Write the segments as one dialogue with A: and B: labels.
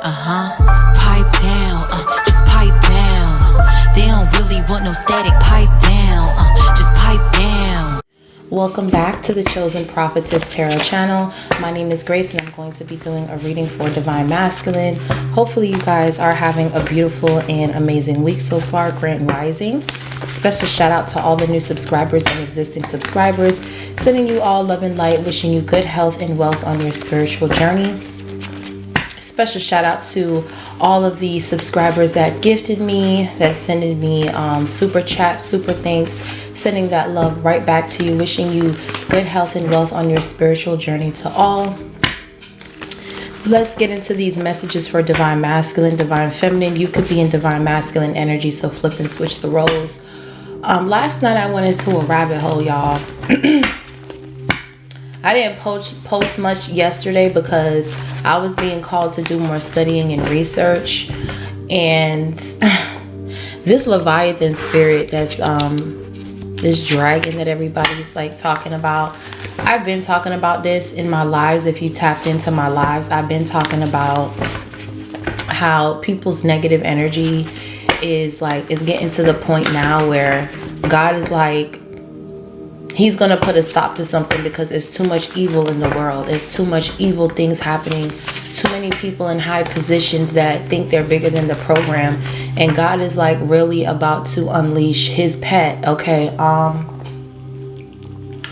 A: Pipe down, just pipe down. They don't really want no static, pipe down, just pipe down.
B: Welcome back to the Chosen Prophetess Tarot channel. My name is Grace and I'm going to be doing a reading for Divine Masculine. Hopefully you guys are having a beautiful and amazing week so far, Grand Rising. Special shout out to all the new subscribers and existing subscribers. Sending you all love and light, wishing you good health and wealth on your spiritual journey. Special shout out to all of the subscribers that gifted me, that sending me super chat, super thanks, sending that love right back to you, wishing you good health and wealth on your spiritual journey to all. Let's get into these messages for Divine Masculine, Divine Feminine. You could be in Divine Masculine energy, so flip and switch the roles. Last night I went into a rabbit hole, y'all. I didn't post much yesterday because I was being called to do more studying and research. And this Leviathan spirit that's this dragon that everybody's like talking about. I've been talking about this in my lives. If you tapped into my lives, I've been talking about how people's negative energy is getting to the point now where God is like, He's going to put a stop to something because there's too much evil in the world. There's too much evil things happening. Too many people in high positions that think they're bigger than the program. And God is like really about to unleash his pet, okay?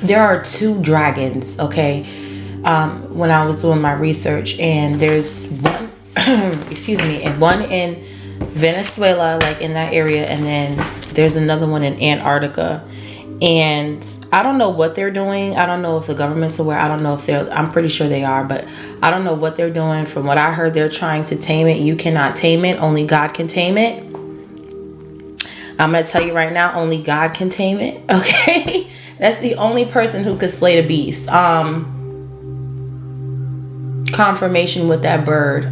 B: There are two dragons, okay? When I was doing my research. And there's one, excuse me, and one in Venezuela, like in that area. And then there's another one in Antarctica. And I don't know what they're doing. I don't know if the government's aware. I don't know if I'm pretty sure they are, but I don't know what they're doing. From what I heard, they're trying to tame it. You cannot tame it. Only God can tame it. I'm going to tell you right now, only God can tame it. Okay. That's the only person who could slay the beast. Confirmation with that bird.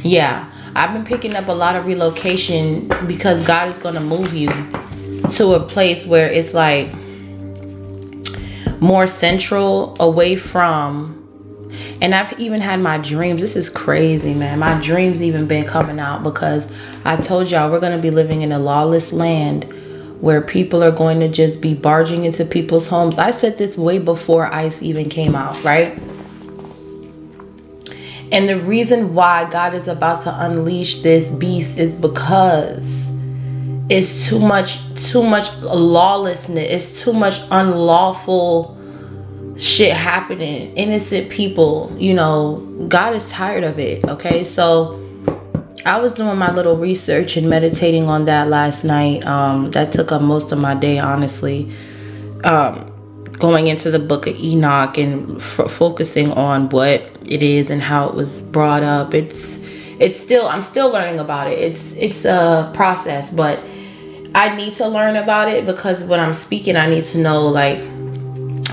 B: Yeah. I've been picking up a lot of relocation because God is going to move you to a place where it's like more central, away from, and I've even had my dreams. This is crazy, man. My dreams even been coming out because I told y'all we're going to be living in a lawless land where people are going to just be barging into people's homes. I said this way before ICE even came out, right? And the reason why God is about to unleash this beast is because it's too much lawlessness. It's too much unlawful shit happening. Innocent people, you know, God is tired of it, okay? So I was doing my little research and meditating on that last night. That took up most of my day, honestly. Going into the book of Enoch and focusing on what it is and how it was brought up. I'm still learning about it. It's a process, but I need to learn about it because when I'm speaking, I need to know like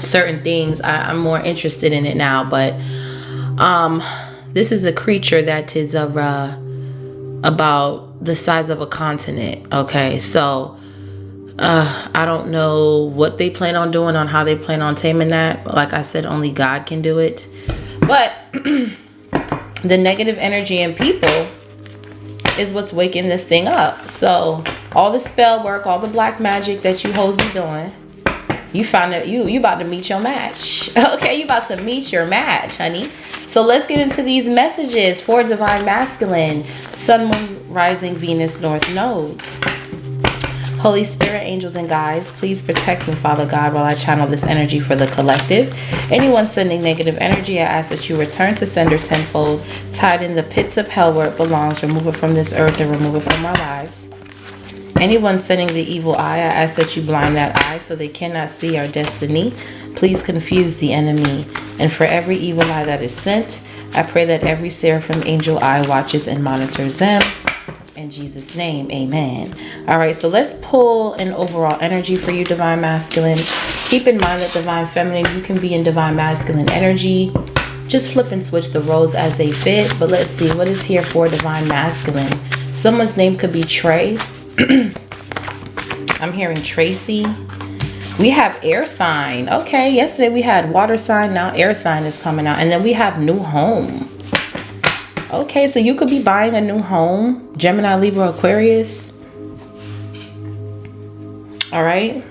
B: certain things. I'm more interested in it now, but this is a creature that is of about the size of a continent. Okay, so I don't know what they plan on doing, on how they plan on taming that. Like I said, only God can do it. But the negative energy in people is what's waking this thing up. So all the spell work, all the black magic that you hoes be doing, you found that you about to meet your match. Okay, you about to meet your match, honey. So let's get into these messages for Divine Masculine, Sun, Moon, Rising, Venus, North Node. Holy Spirit, angels, and guides, please protect me, Father God, while I channel this energy for the collective. Anyone sending negative energy, I ask that you return to sender tenfold, tied in the pits of hell where it belongs, remove it from this earth and remove it from our lives. Anyone sending the evil eye, I ask that you blind that eye so they cannot see our destiny. Please confuse the enemy. And for every evil eye that is sent, I pray that every seraphim angel eye watches and monitors them. In Jesus' name, amen. All right, so let's pull an overall energy for you, Divine Masculine. Keep in mind that Divine Feminine, you can be in Divine Masculine energy. Just flip and switch the roles as they fit. But let's see, what is here for Divine Masculine? Someone's name could be Trey. I'm hearing Tracy. We have air sign. Okay, yesterday we had water sign. Now air sign is coming out. And then we have new home. Okay, so you could be buying a new home. Gemini, Libra, Aquarius. All right.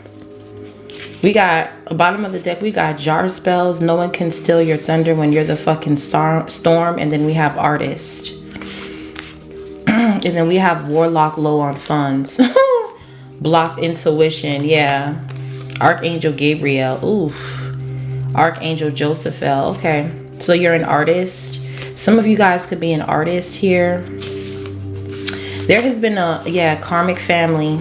B: We got, bottom of the deck, we got jar spells. No one can steal your thunder when you're the fucking storm. And then we have artist. And then we have warlock, low on funds. Blocked intuition. Yeah. Archangel Gabriel. Oof. Archangel Josephiel. Okay. So you're an artist. Some of you guys could be an artist here. There has been a, karmic family.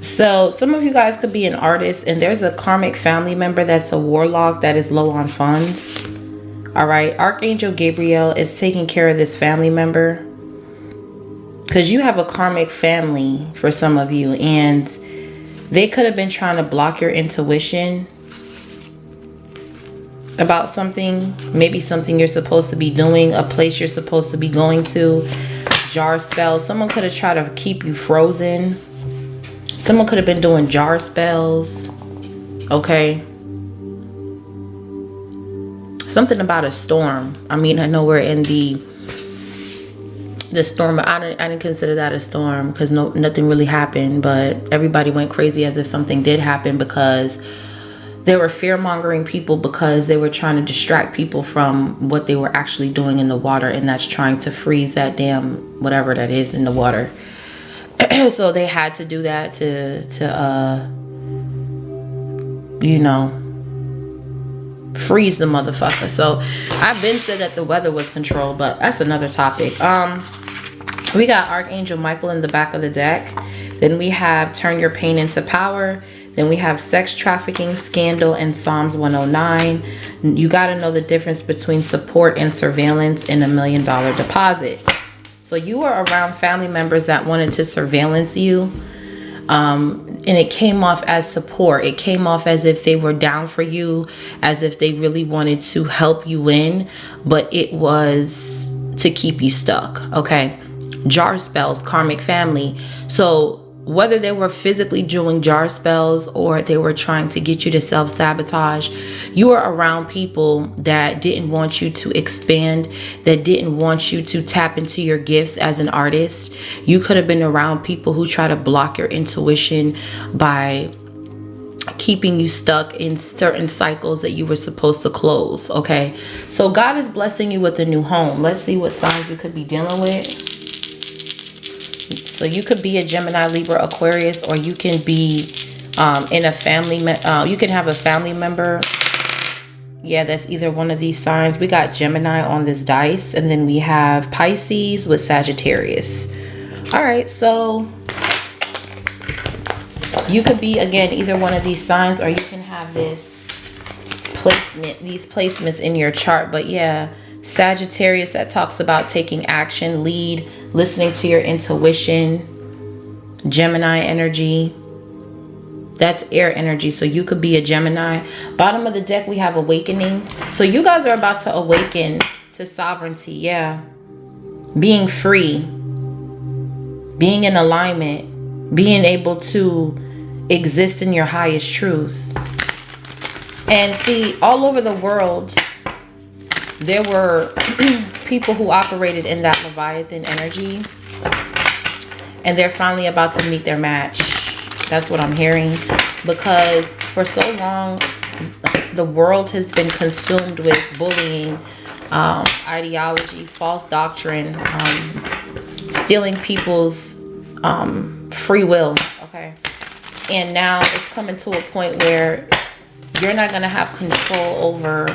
B: So some of you guys could be an artist, and there's a karmic family member that's a warlock that is low on funds. All right. Archangel Gabriel is taking care of this family member, because you have a karmic family for some of you, and they could have been trying to block your intuition about something. Maybe something you're supposed to be doing, a place you're supposed to be going to. Jar spells. Someone could have tried to keep you frozen. Someone could have been doing jar spells. Okay. Something about a storm. I mean, I know we're in the storm, but I didn't consider that a storm, because nothing really happened, but everybody went crazy as if something did happen, because they were fear-mongering people, because they were trying to distract people from what they were actually doing in the water, and that's trying to freeze that damn whatever that is in the water. So they had to do that to you know, freeze the motherfucker. So I've been said that the weather was controlled, but that's another topic. We got Archangel Michael in the back of the deck. Then we have Turn Your Pain into Power. Then we have Sex Trafficking, Scandal, and Psalms 109. You got to know the difference between support and surveillance in $1 million deposit. So you were around family members that wanted to surveillance you. And it came off as support. It came off as if they were down for you, as if they really wanted to help you win, but it was to keep you stuck. Okay. Jar spells, karmic family. So whether they were physically doing jar spells or they were trying to get you to self-sabotage, you were around people that didn't want you to expand, that didn't want you to tap into your gifts as an artist. You could have been around people who try to block your intuition by keeping you stuck in certain cycles that you were supposed to close. Okay, so God is blessing you with a new home. Let's see what signs you could be dealing with. So you could be a Gemini, Libra, Aquarius, or you can be in a family. You can have a family member. Yeah, that's either one of these signs. We got Gemini on this dice, and then we have Pisces with Sagittarius. All right, so you could be, again, either one of these signs, or you can have this placement, these placements in your chart. But yeah, Sagittarius, that talks about taking action, lead, listening to your intuition. Gemini energy, that's air energy, so you could be a Gemini. Bottom of the deck, we have awakening. So you guys are about to awaken to sovereignty. Yeah, being free, being in alignment, being able to exist in your highest truth. And see, all over the world there were people who operated in that Leviathan energy, and they're finally about to meet their match. That's what I'm hearing, because for so long the world has been consumed with bullying, ideology, false doctrine, stealing people's free will. Okay, and now it's coming to a point where you're not going to have control over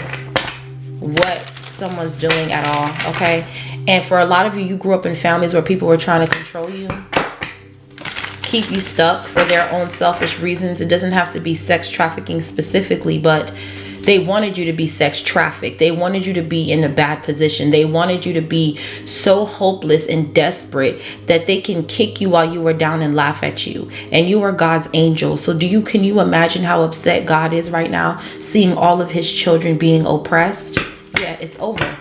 B: what someone's doing at all. Okay, and for a lot of you, you grew up in families where people were trying to control you, keep you stuck for their own selfish reasons. It doesn't have to be sex trafficking specifically, but they wanted you to be sex trafficked. They wanted you to be in a bad position. They wanted you to be so hopeless and desperate that they can kick you while you were down and laugh at you. And you are God's angel. So can you imagine how upset God is right now, seeing all of his children being oppressed? Yeah, it's over.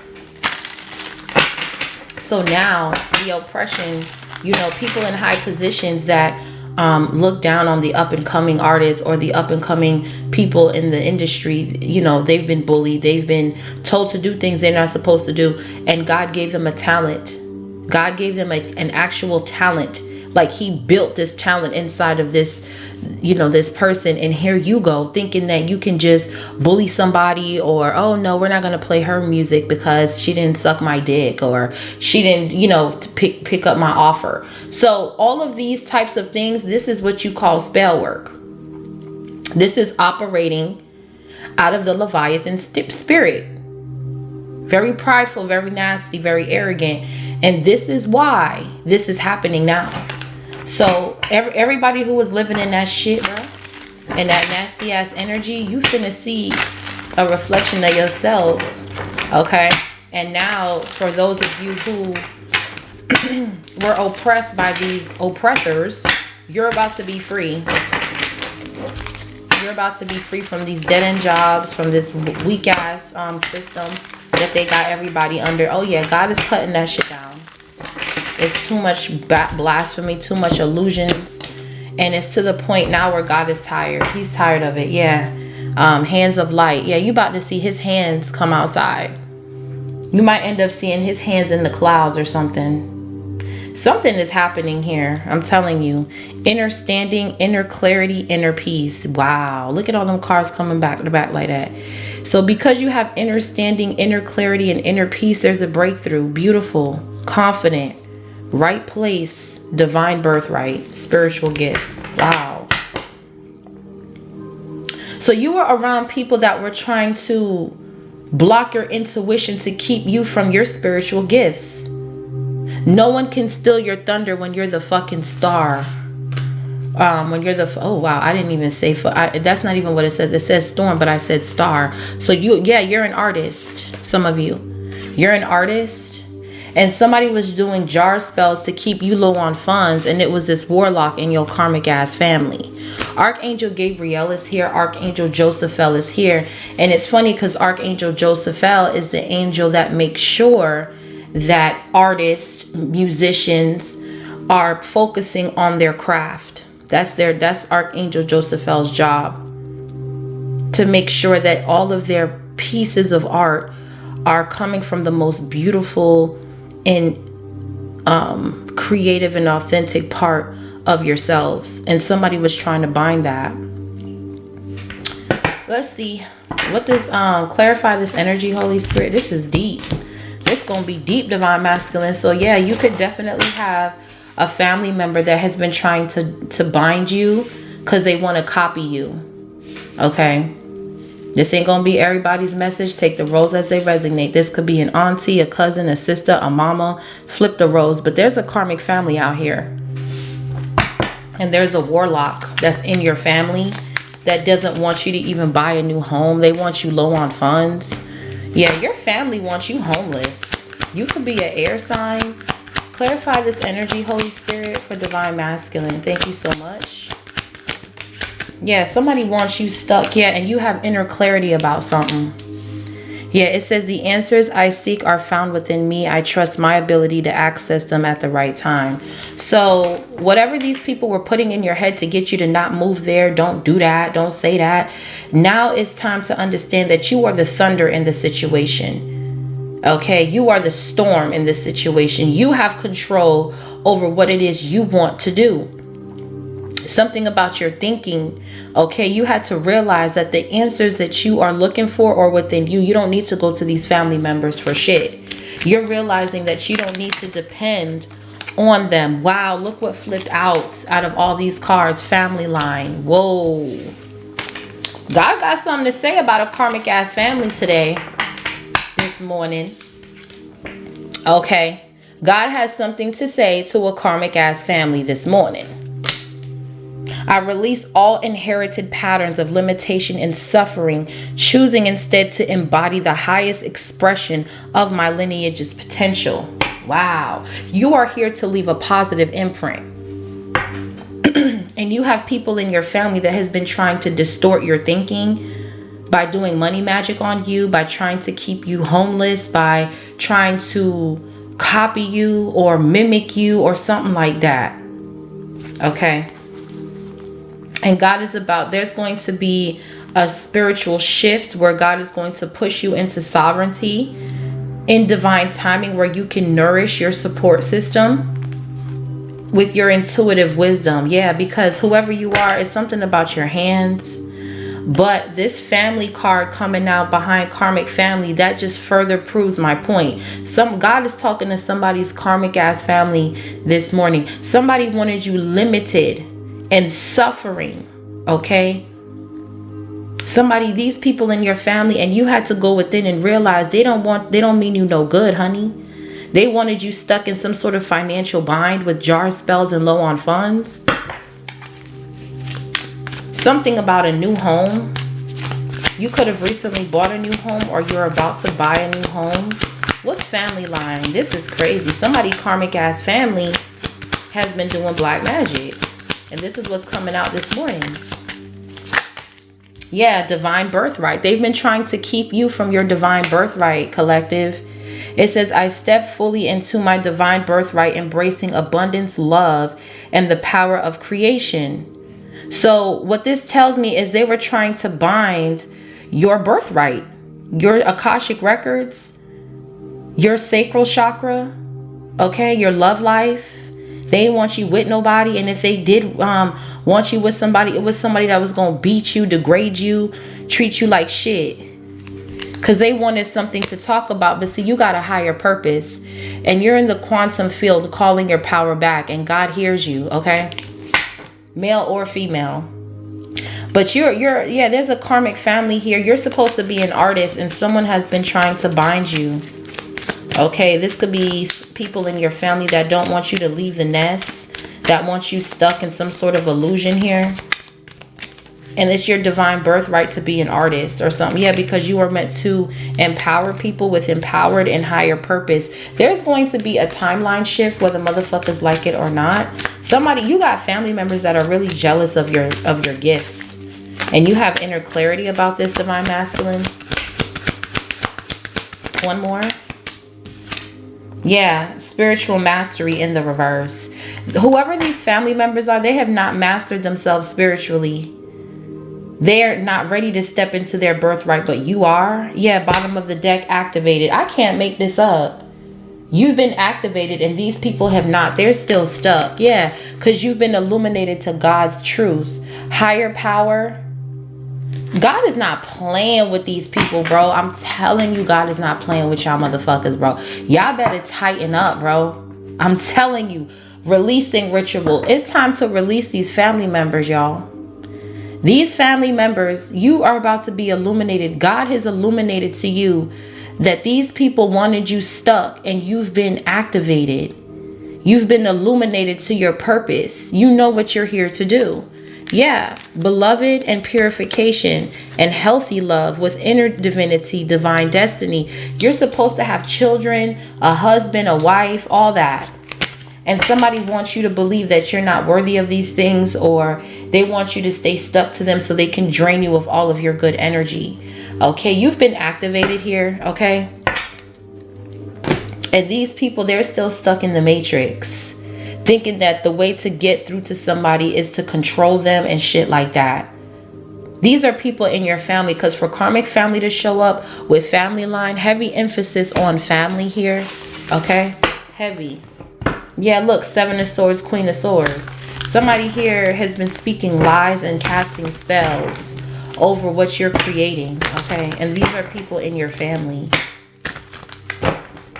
B: So now the oppression, you know, people in high positions that look down on the up and coming artists or the up and coming people in the industry. You know, they've been bullied. They've been told to do things they're not supposed to do. And God gave them a talent. God gave them an actual talent. Like he built this talent inside of this, you know, this person. And here you go thinking that you can just bully somebody, or, oh no, we're not going to play her music because she didn't suck my dick, or she didn't, you know, pick up my offer. So all of these types of things, this is what you call spell work. This is operating out of the Leviathan spirit. Very prideful, very nasty, very arrogant. And this is why this is happening now. So everybody who was living in that shit, bro, and that nasty ass energy, you finna see a reflection of yourself. Okay? And now for those of you who were oppressed by these oppressors, you're about to be free. You're about to be free from these dead-end jobs, from this weak-ass system that they got everybody under. Oh yeah, God is cutting that shit down. It's too much blasphemy, too much illusions. And it's to the point now where God is tired. He's tired of it. Yeah. Hands of light. Yeah, you about to see his hands come outside. You might end up seeing his hands in the clouds or something. Something is happening here. I'm telling you. Inner standing, inner clarity, inner peace. Wow. Look at all them cars coming back to back like that. So because you have inner standing, inner clarity, and inner peace, there's a breakthrough. Beautiful, confident, right place, divine birthright, spiritual gifts. Wow. So you were around people that were trying to block your intuition to keep you from your spiritual gifts. No one can steal your thunder when you're the fucking star. When you're the, oh wow, I didn't even say, that's not even what it says. It says storm, but I said star. So you're an artist. Some of you, you're an artist, and somebody was doing jar spells to keep you low on funds, and it was this warlock in your karmic ass family. Archangel Gabriel is here. Archangel Josephiel is here. And it's funny because Archangel Josephiel is the angel that makes sure that artists, musicians are focusing on their craft. That's Archangel Josephiel's job, to make sure that all of their pieces of art are coming from the most beautiful and creative and authentic part of yourselves. And somebody was trying to bind that. Let's see. What does clarify this energy, Holy Spirit? This is deep. This gonna be deep, divine masculine. So yeah, you could definitely have a family member that has been trying to bind you because they want to copy you. Okay, this ain't gonna be everybody's message. Take the roles as they resonate. This could be an auntie, a cousin, a sister, a mama. Flip the roles. But there's a karmic family out here, and there's a warlock that's in your family that doesn't want you to even buy a new home. They want you low on funds. Yeah, your family wants you homeless. You could be an air sign. Clarify this energy, Holy Spirit, for divine masculine. Thank you so much. Yeah, somebody wants you stuck. Yeah, and you have inner clarity about something. Yeah, it says the answers I seek are found within me. I trust my ability to access them at the right time. So whatever these people were putting in your head to get you to not move there, don't do that, don't say that. Now it's time to understand that you are the thunder in the situation. Okay, you are the storm in this situation. You have control over what it is you want to do. Something about your thinking. Okay, you had to realize that the answers that you are looking for are within you. You don't need to go to these family members for shit. You're realizing that you don't need to depend on them. Wow, look what flipped out of all these cards. Family line. Whoa. God got something to say about a karmic ass family today. This morning. Okay, God has something to say to a karmic ass family this morning. I release all inherited patterns of limitation and suffering, choosing instead to embody the highest expression of my lineage's potential. Wow, you are here to leave a positive imprint. And you have people in your family that has been trying to distort your thinking by doing money magic on you, by trying to keep you homeless, by trying to copy you or mimic you or something like that. Okay. And God is about, there's going to be a spiritual shift where God is going to push you into sovereignty in divine timing, where you can nourish your support system with your intuitive wisdom. Yeah, because whoever you are, it's something about your hands. But this family card coming out behind karmic family, that just further proves my point. God is talking to somebody's karmic ass family this morning. Somebody wanted you limited and suffering, okay? These people in your family, and you had to go within and realize they don't mean you no good, honey. They wanted you stuck in some sort of financial bind with jar spells and low on funds. Something about a new home. You could have recently bought a new home, or you're about to buy a new home. What's family line? This is crazy. Somebody karmic ass family has been doing black magic. And this is what's coming out this morning. Yeah, divine birthright. They've been trying to keep you from your divine birthright, collective. It says, I step fully into my divine birthright, embracing abundance, love, and the power of creation. So what this tells me is they were trying to bind your birthright, your Akashic records, your sacral chakra, okay, your love life. They didn't want you with nobody. And if they did want you with somebody, it was somebody that was going to beat you, degrade you, treat you like shit. Because they wanted something to talk about. But see, you got a higher purpose. And you're in the quantum field calling your power back. And God hears you, okay? Male or female. But yeah, there's a karmic family here. You're supposed to be an artist. And someone has been trying to bind you. Okay, this could be people in your family that don't want you to leave the nest, that want you stuck in some sort of illusion here. And it's your divine birthright to be an artist or something. Yeah, because you are meant to empower people with empowered and higher purpose. There's going to be a timeline shift, whether motherfuckers like it or not. You got family members that are really jealous of your gifts. And you have inner clarity about this, divine masculine. One more. Yeah, spiritual mastery in the reverse. Whoever these family members are, they have not mastered themselves spiritually. They're not ready to step into their birthright, but you are. Yeah, bottom of the deck activated. I can't make this up. You've been activated and these people have not. They're still stuck. Yeah, because you've been illuminated to God's truth. Higher power. God is not playing with these people, bro. I'm telling you, God is not playing with y'all motherfuckers, bro. Y'all better tighten up, bro. I'm telling you, releasing ritual. It's time to release these family members, y'all. These family members, you are about to be illuminated. God has illuminated to you that these people wanted you stuck and you've been activated. You've been illuminated to your purpose. You know what you're here to do. Yeah, beloved and purification and healthy love with inner divinity, divine destiny. You're supposed to have children, a husband, a wife, all that. And somebody wants you to believe that you're not worthy of these things, or they want you to stay stuck to them so they can drain you of all of your good energy. Okay, you've been activated here, okay? And these people, they're still stuck in the matrix, thinking that the way to get through to somebody is to control them and shit like that. These are people in your family, because for karmic family to show up with family line, heavy emphasis on family here, okay? Heavy. Yeah, look, 7 of Swords, Queen of Swords. Somebody here has been speaking lies and casting spells over what you're creating, okay? And these are people in your family.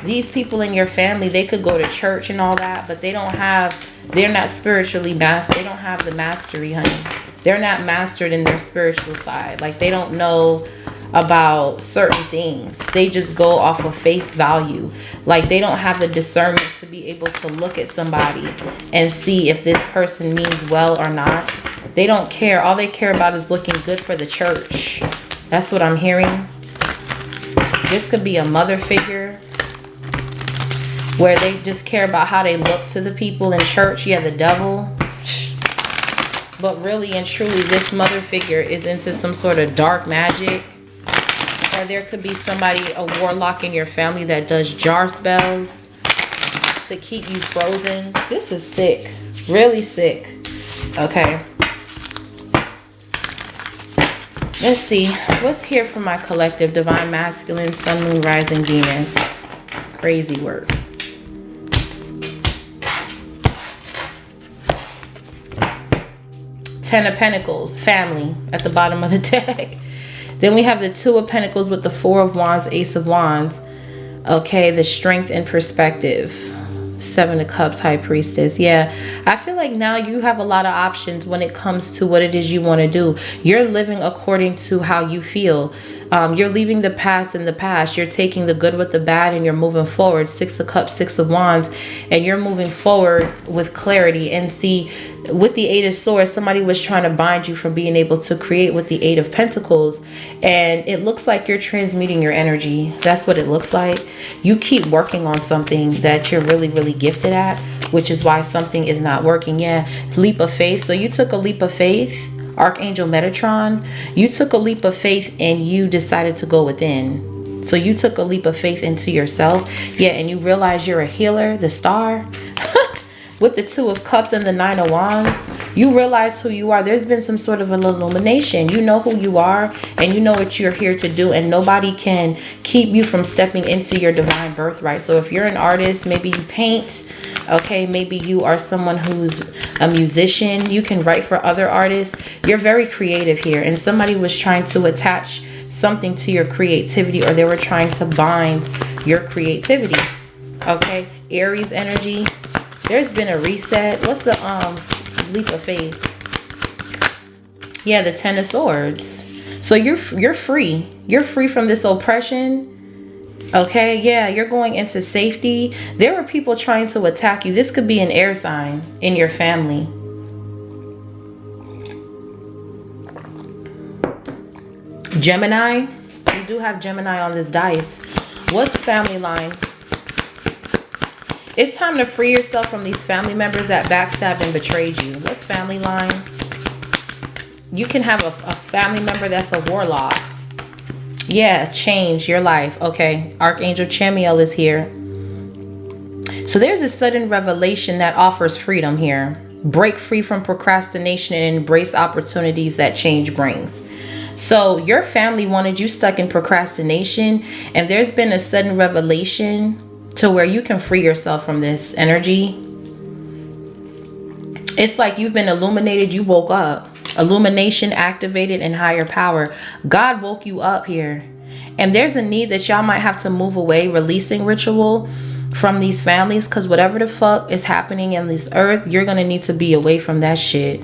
B: These people in your family, they could go to church and all that, but they're not spiritually mastered. They don't have the mastery, honey. They're not mastered in their spiritual side. Like, they don't know about certain things. They just go off of face value. Like, they don't have the discernment to be able to look at somebody and see if this person means well or not. They don't care. All they care about is looking good for the church. That's what I'm hearing. This could be a mother figure where they just care about how they look to the people in church. Yeah, the devil. But really and truly, this mother figure is into some sort of dark magic. Or there could be somebody, a warlock in your family that does jar spells to keep you frozen. This is sick. Really sick. Okay. Let's see. What's here for my collective? Divine Masculine, Sun, Moon, Rising, Venus. Crazy work. Ten of Pentacles, family, at the bottom of the deck. Then we have the Two of Pentacles with the Four of Wands, Ace of Wands. Okay, the strength and perspective. Seven of Cups, High Priestess. Yeah, I feel like now you have a lot of options when it comes to what it is you want to do. You're living according to how you feel. You're leaving the past in the past. You're taking the good with the bad and you're moving forward. Six of Cups, Six of Wands, and you're moving forward with clarity. And see, with the Eight of Swords, somebody was trying to bind you from being able to create with the Eight of Pentacles. And it looks like you're transmuting your energy. That's what it looks like. You keep working on something that you're really, really gifted at, which is why something is not working. Yeah, leap of faith. So you took a leap of faith. Archangel Metatron, you took a leap of faith and you decided to go within. So you took a leap of faith into yourself. Yeah, and you realize you're a healer, the star. With the Two of Cups and the Nine of Wands, you realize who you are. There's been some sort of an illumination. You know who you are and you know what you're here to do, and nobody can keep you from stepping into your divine birthright. So if you're an artist, maybe you paint, okay, maybe you are someone who's a musician, you can write for other artists. You're very creative here, and somebody was trying to attach something to your creativity, or they were trying to bind your creativity. Okay, Aries energy. There's been a reset. What's the leap of faith? Yeah, the Ten of Swords. So you're free. You're free from this oppression. Okay, yeah, you're going into safety. There were people trying to attack you. This could be an air sign in your family. Gemini. You do have Gemini on this dice. What's family line? It's time to free yourself from these family members that backstabbed and betrayed you. What's family line? You can have a family member that's a warlock. Yeah, change your life. Okay, Archangel Chamiel is here. So there's a sudden revelation that offers freedom here. Break free from procrastination and embrace opportunities that change brings. So your family wanted you stuck in procrastination, and there's been a sudden revelation to where you can free yourself from this energy. It's like you've been illuminated. You woke up. Illumination activated in higher power. God woke you up here. And there's a need that y'all might have to move away, releasing ritual from these families, because whatever the fuck is happening in this earth, you're going to need to be away from that shit.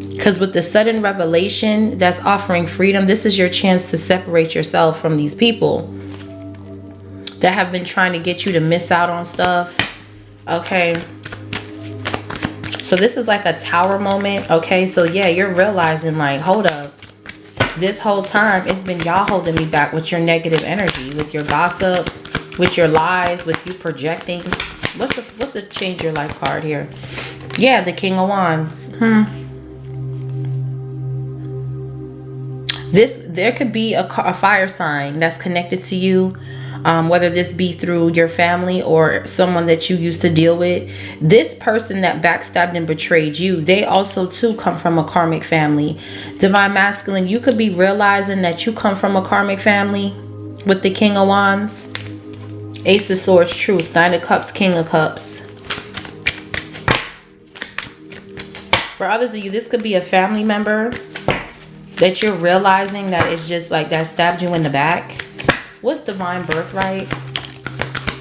B: Because with the sudden revelation that's offering freedom, this is your chance to separate yourself from these people that have been trying to get you to miss out on stuff. Okay, so this is like a tower moment. Okay, so yeah, you're realizing like, hold up, this whole time it's been y'all holding me back with your negative energy, with your gossip, with your lies, with you projecting. What's the change your life card here? Yeah, the King of Wands. There could be a fire sign that's connected to you. Whether this be through your family or someone that you used to deal with. This person that backstabbed and betrayed you, they also too come from a karmic family. Divine Masculine, you could be realizing that you come from a karmic family with the King of Wands. Ace of Swords, Truth. Nine of Cups, King of Cups. For others of you, this could be a family member that you're realizing that it's just like that stabbed you in the back. What's divine birthright?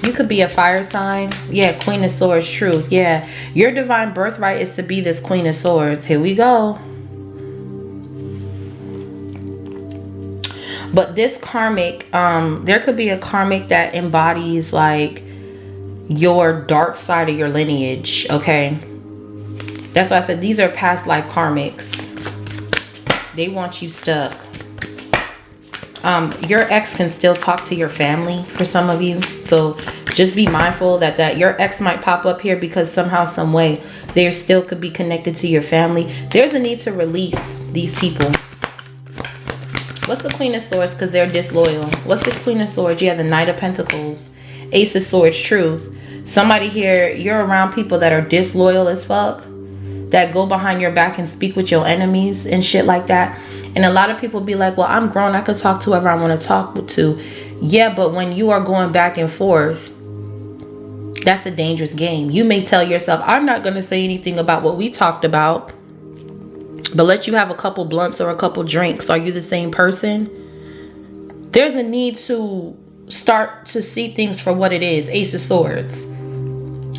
B: You could be a fire sign. Yeah, Queen of Swords, Truth. Yeah, your divine birthright is to be this Queen of Swords. Here we go. But this karmic, there could be a karmic that embodies like your dark side of your lineage. Okay, that's why I said these are past life karmics. They want you stuck. Your ex can still talk to your family for some of you. So just be mindful that your ex might pop up here because somehow, some way, they still could be connected to your family. There's a need to release these people. What's the Queen of Swords? Because they're disloyal. What's the Queen of Swords? Yeah, the Knight of Pentacles. Ace of Swords, Truth. Somebody here, you're around people that are disloyal as fuck. that go behind your back and speak with your enemies and shit like that. And a lot of people be like, well, I'm grown, I could talk to whoever I want to talk to. Yeah, but when you are going back and forth, that's a dangerous game. You may tell yourself, I'm not going to say anything about what we talked about, but let you have a couple blunts or a couple drinks. Are you the same person? There's a need to start to see things for what it is, Ace of Swords,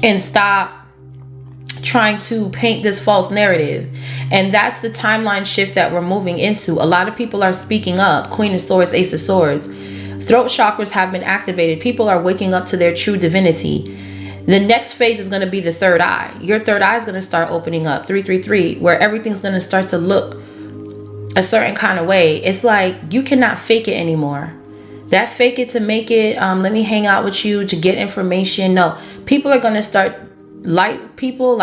B: and stop trying to paint this false narrative. And that's the timeline shift that we're moving into. A lot of people are speaking up. Queen of Swords, Ace of Swords. Throat chakras have been activated. People are waking up to their true divinity. The next phase is going to be the third eye. Your third eye is going to start opening up. 333, where everything's going to start to look a certain kind of way. It's like you cannot fake it anymore. That fake it to make it, let me hang out with you to get information. No, people are going to start, like people,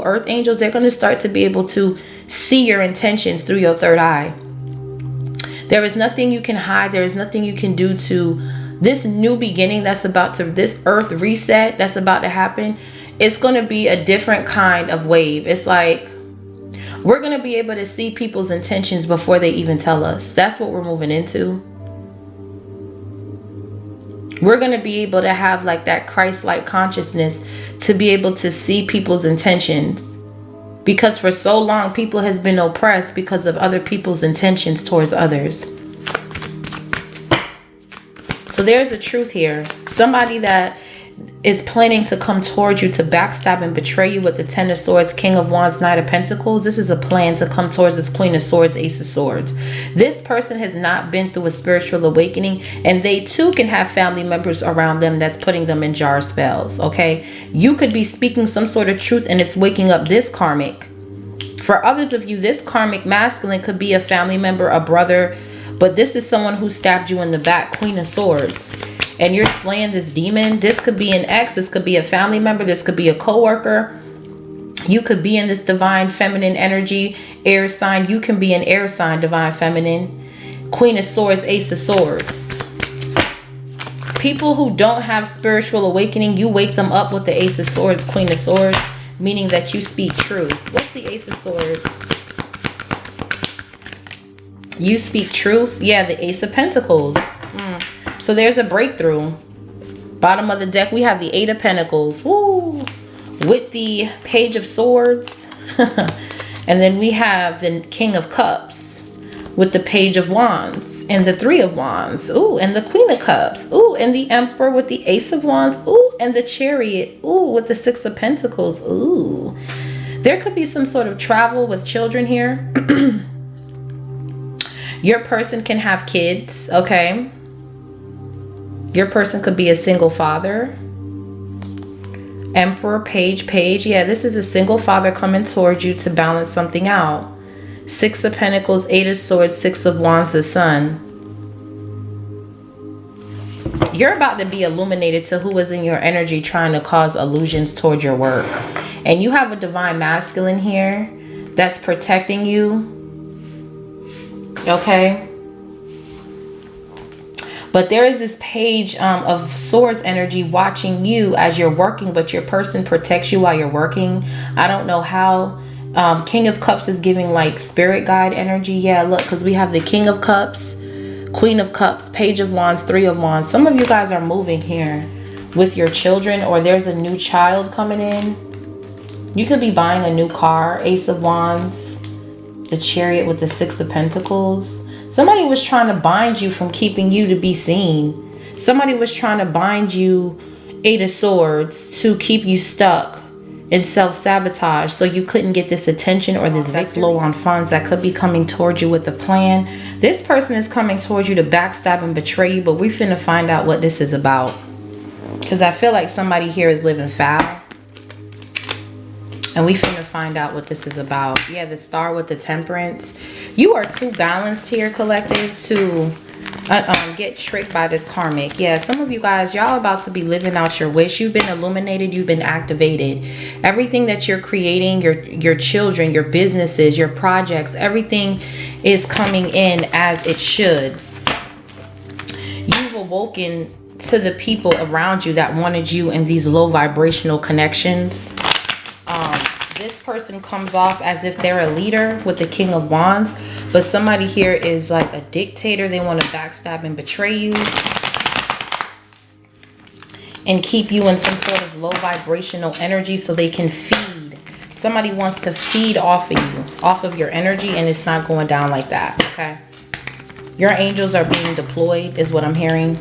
B: earth angels, they're going to start to be able to see your intentions through your third eye. There is nothing you can hide. There is nothing you can do to this new beginning that's about to, this earth reset that's about to happen. It's going to be a different kind of wave. It's like we're going to be able to see people's intentions before they even tell us. That's what we're moving into. We're going to be able to have like that Christ-like consciousness to be able to see people's intentions. Because for so long, people has been oppressed because of other people's intentions towards others. So there's a truth here. Somebody that is planning to come towards you to backstab and betray you with the Ten of Swords, King of Wands, Knight of Pentacles. This is a plan to come towards this Queen of Swords, Ace of Swords. This person has not been through a spiritual awakening, and they too can have family members around them that's putting them in jar spells, okay? You could be speaking some sort of truth and it's waking up this karmic. For others of you, this karmic masculine could be a family member, a brother, but this is someone who stabbed you in the back, Queen of Swords. And you're slaying this demon. This could be an ex. This could be a family member. This could be a co-worker. You could be in this divine feminine energy, air sign. You can be an air sign, divine feminine. Queen of Swords, Ace of Swords. People who don't have spiritual awakening, you wake them up with the Ace of Swords, Queen of Swords, meaning that you speak truth. What's the Ace of Swords? You speak truth. Yeah, the Ace of Pentacles. So there's a breakthrough. Bottom of the deck, we have the Eight of Pentacles. Woo! With the Page of Swords. And then we have the King of Cups with the Page of Wands and the Three of Wands. Ooh, and the Queen of Cups. Ooh, and the Emperor with the Ace of Wands. Ooh, and the Chariot. Ooh, with the Six of Pentacles. Ooh. There could be some sort of travel with children here. Your person can have kids, okay? Your person could be a single father. Emperor, page. Yeah, this is a single father coming towards you to balance something out. Six of Pentacles, Eight of Swords, Six of Wands, the Sun. You're about to be illuminated to who is in your energy trying to cause illusions towards your work. And you have a divine masculine here that's protecting you. Okay? But there is this Page of Swords energy watching you as you're working, but your person protects you while you're working. I don't know how. King of Cups is giving like spirit guide energy. Yeah, look, because we have the King of Cups, Queen of Cups, Page of Wands, Three of Wands. Some of you guys are moving here with your children, or there's a new child coming in. You could be buying a new car, Ace of Wands, the Chariot with the Six of Pentacles. Somebody was trying to bind you from keeping you to be seen. Somebody was trying to bind you, Eight of Swords, to keep you stuck in self-sabotage so you couldn't get this attention or this victory. Low on funds that could be coming towards you with a plan. This person is coming towards you to backstab and betray you, but we're finna find out what this is about. Because I feel like somebody here is living foul. And we finna find out what this is about. Yeah, the Star with the Temperance. You are too balanced here, collective, to get tricked by this karmic. Yeah, some of you guys, y'all about to be living out your wish. You've been illuminated. You've been activated. Everything that you're creating, your children, your businesses, your projects, everything is coming in as it should. You've awoken to the people around you that wanted you in these low vibrational connections. This person comes off as if they're a leader with the King of Wands, but somebody here is like a dictator. They want to backstab and betray you and keep you in some sort of low vibrational energy so they can feed. Somebody wants to feed off of you, off of your energy, and it's not going down like that, okay? Your angels are being deployed is what I'm hearing.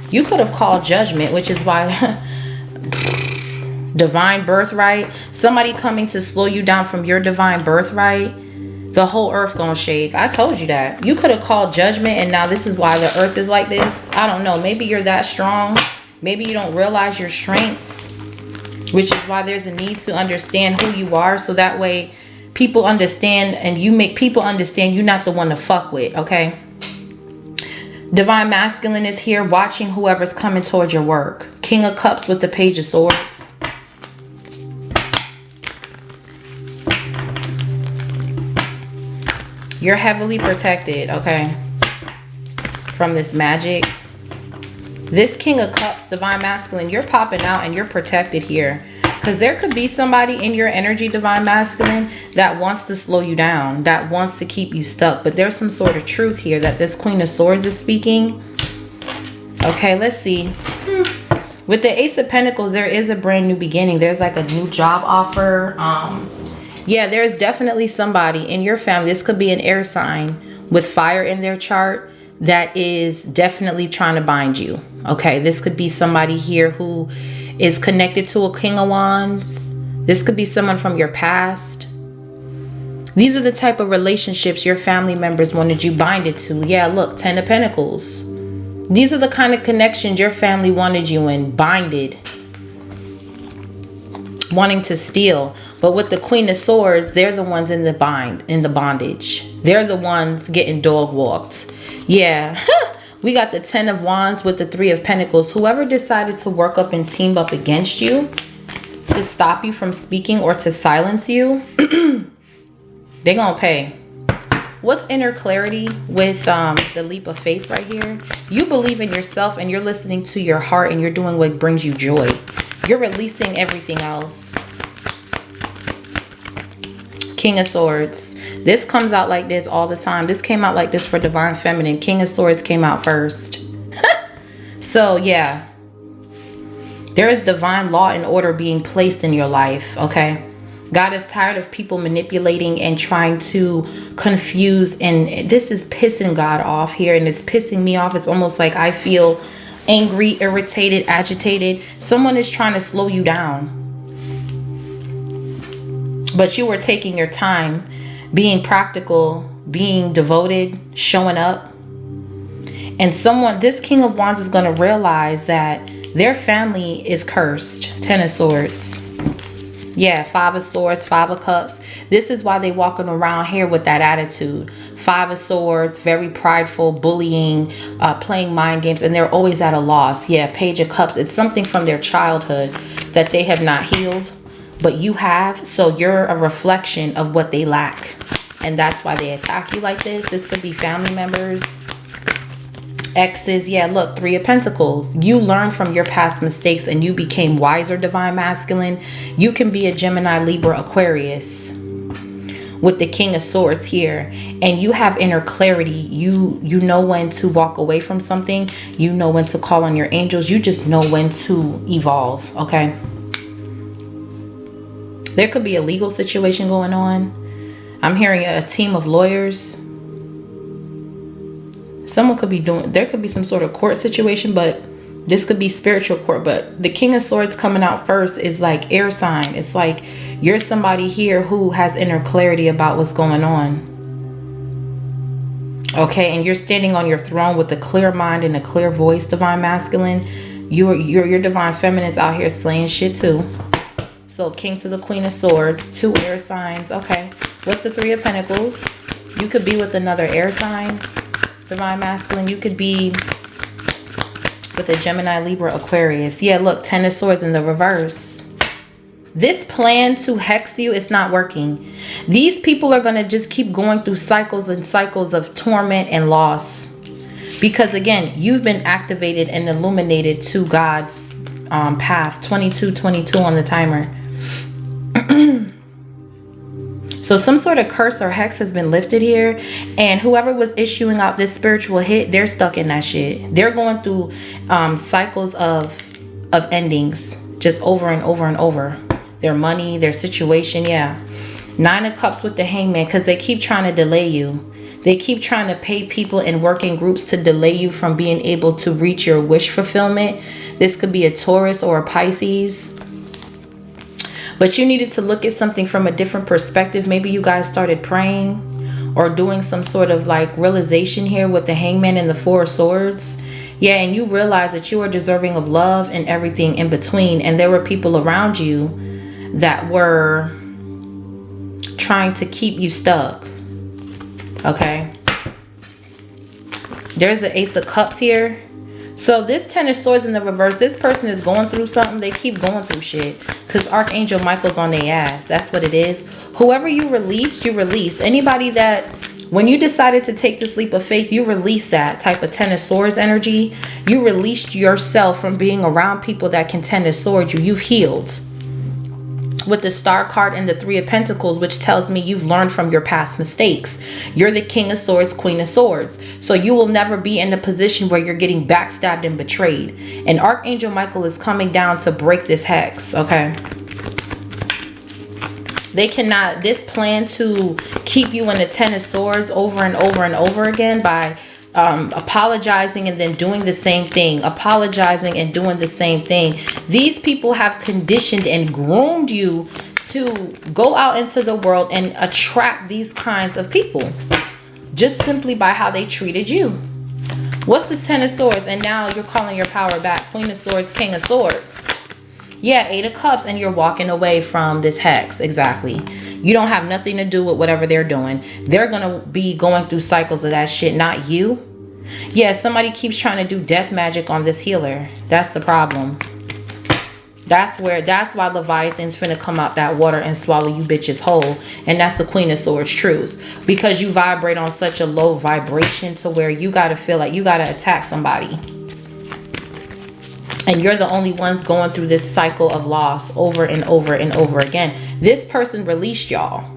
B: You could have called judgment, which is why divine birthright. Somebody coming to slow you down from your divine birthright. The whole earth gonna shake. I told you that. You could have called judgment, and now this is why the earth is like this. I don't know. Maybe you're that strong. Maybe you don't realize your strengths, which is why there's a need to understand who you are, so that way people understand, and you make people understand you're not the one to fuck with, okay? Divine masculine is here watching whoever's coming towards your work. King of Cups with the Page of Swords. You're heavily protected, okay, from this magic. This King of Cups, divine masculine, you're popping out and you're protected here. Because there could be somebody in your energy, divine masculine, that wants to slow you down, that wants to keep you stuck. But there's some sort of truth here that this Queen of Swords is speaking. Okay, let's see. With the Ace of Pentacles, there is a brand new beginning. There's like a new job offer. Yeah, there's definitely somebody in your family. This could be an air sign with fire in their chart that is definitely trying to bind you. Okay, this could be somebody here who is connected to a King of Wands. This could be someone from your past. These are the type of relationships your family members wanted you binded to. Yeah, look, 10 of Pentacles. These are the kind of connections your family wanted you in, binded, wanting to steal. But with the Queen of Swords, they're the ones in the bondage. They're the ones getting dog walked. Yeah. We got the 10 of Wands with the 3 of Pentacles. Whoever decided to work up and team up against you to stop you from speaking or to silence you, they're gonna pay. What's inner clarity with the leap of faith right here? You believe in yourself and you're listening to your heart and you're doing what brings you joy. You're releasing everything else. King of Swords. This comes out like this all the time. This came out like this for Divine Feminine. King of Swords came out first. So yeah, there is divine law and order being placed in your life, okay? God is tired of people manipulating and trying to confuse, and this is pissing God off here, and it's pissing me off. It's almost like I feel angry, irritated, agitated. Someone is trying to slow you down, but you were taking your time, being practical, being devoted, showing up. And this King of Wands is going to realize that their family is cursed. 10 of Swords. Yeah, 5 of Swords, 5 of Cups. This is why they walking around here with that attitude. 5 of Swords, very prideful, bullying, playing mind games, and they're always at a loss. Yeah, Page of Cups. It's something from their childhood that they have not healed, but you have. So you're a reflection of what they lack, and that's why they attack you like this. This could be family members, exes. Yeah, look, 3 of Pentacles. You learned from your past mistakes and you became wiser, Divine Masculine. You can be a Gemini, Libra, Aquarius with the King of Swords here, and you have inner clarity. You know when to walk away from something. You know when to call on your angels. You just know when to evolve, okay? There could be a legal situation going on. I'm hearing a team of lawyers. Someone could be there could be some sort of court situation, but this could be spiritual court. But the King of Swords coming out first is like air sign. It's like you're somebody here who has inner clarity about what's going on. Okay, and you're standing on your throne with a clear mind and a clear voice, Divine Masculine. Your Divine Feminine's out here slaying shit too. So King to the Queen of Swords, 2 air signs. Okay, what's the 3 of Pentacles? You could be with another air sign, Divine Masculine. You could be with a Gemini, Libra, Aquarius. Yeah, look, 10 of Swords in the reverse. This plan to hex you is not working. These people are going to just keep going through cycles and cycles of torment and loss. Because again, you've been activated and illuminated to God's path. 2222 on the timer. So some sort of curse or hex has been lifted here, and whoever was issuing out this spiritual hit, they're stuck in that shit. They're going through cycles of endings, just over and over and over. Their money, their situation, yeah. 9 of Cups with the Hangman, because they keep trying to delay you. They keep trying to pay people and work in groups to delay you from being able to reach your wish fulfillment. This could be a Taurus or a Pisces. But you needed to look at something from a different perspective. Maybe you guys started praying or doing some sort of like realization here with the Hangman and the 4 of Swords. Yeah, and you realize that you are deserving of love and everything in between. And there were people around you that were trying to keep you stuck. Okay. There's an Ace of Cups here. So this 10 of Swords in the reverse, this person is going through something. They keep going through shit because Archangel Michael's on their ass. That's what it is. Whoever you released, you released. Anybody that, when you decided to take this leap of faith, you released that type of 10 of Swords energy. You released yourself from being around people that can 10 of Swords you. You've healed. With the Star card and the 3 of Pentacles, which tells me you've learned from your past mistakes. You're the King of Swords, Queen of Swords. So you will never be in a position where you're getting backstabbed and betrayed. And Archangel Michael is coming down to break this hex, okay? They cannot, this plan to keep you in the 10 of Swords over and over and over again by apologizing and then doing the same thing, apologizing and doing the same thing. These people have conditioned and groomed you to go out into the world and attract these kinds of people just simply by how they treated you. What's this 10 of Swords? And now you're calling your power back. Queen of Swords, King of Swords. Yeah, 8 of Cups, and you're walking away from this hex. Exactly. You don't have nothing to do with whatever they're doing. They're going to be going through cycles of that shit, not you. Yeah, somebody keeps trying to do death magic on this healer. That's the problem. That's why Leviathan's finna come out that water and swallow you bitches whole. And that's the Queen of Swords truth. Because you vibrate on such a low vibration to where you gotta feel like you gotta attack somebody. And you're the only ones going through this cycle of loss over and over and over again. This person released y'all.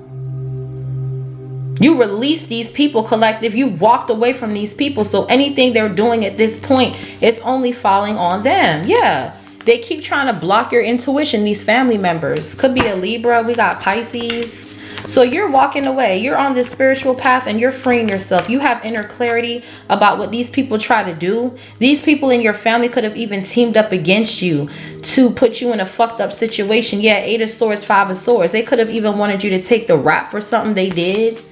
B: You released these people, collective. You walked away from these people. So anything they're doing at this point is only falling on them. Yeah. They keep trying to block your intuition, these family members. Could be a Libra. We got Pisces. So you're walking away. You're on this spiritual path and you're freeing yourself. You have inner clarity about what these people try to do. These people in your family could have even teamed up against you to put you in a fucked up situation. Yeah, 8 of Swords, 5 of Swords. They could have even wanted you to take the rap for something they did.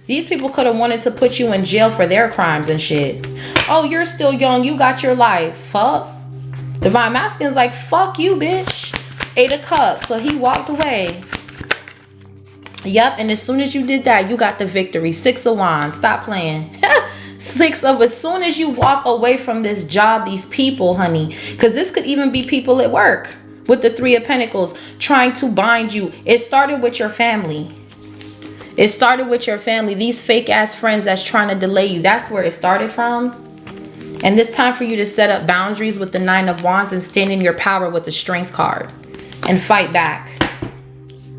B: These people could have wanted to put you in jail for their crimes and shit. Oh, you're still young. You got your life. Fuck. Divine Masculine's like, fuck you, bitch. 8 of Cups. So he walked away. Yep. And as soon as you did that, you got the victory. 6 of Wands. Stop playing. 6 of, as soon as you walk away from this job, these people, honey, because this could even be people at work with the 3 of Pentacles trying to bind you. It started with your family. It started with your family. These fake ass friends that's trying to delay you. That's where it started from. And it's time for you to set up boundaries with the 9 of Wands and stand in your power with the Strength card. And fight back.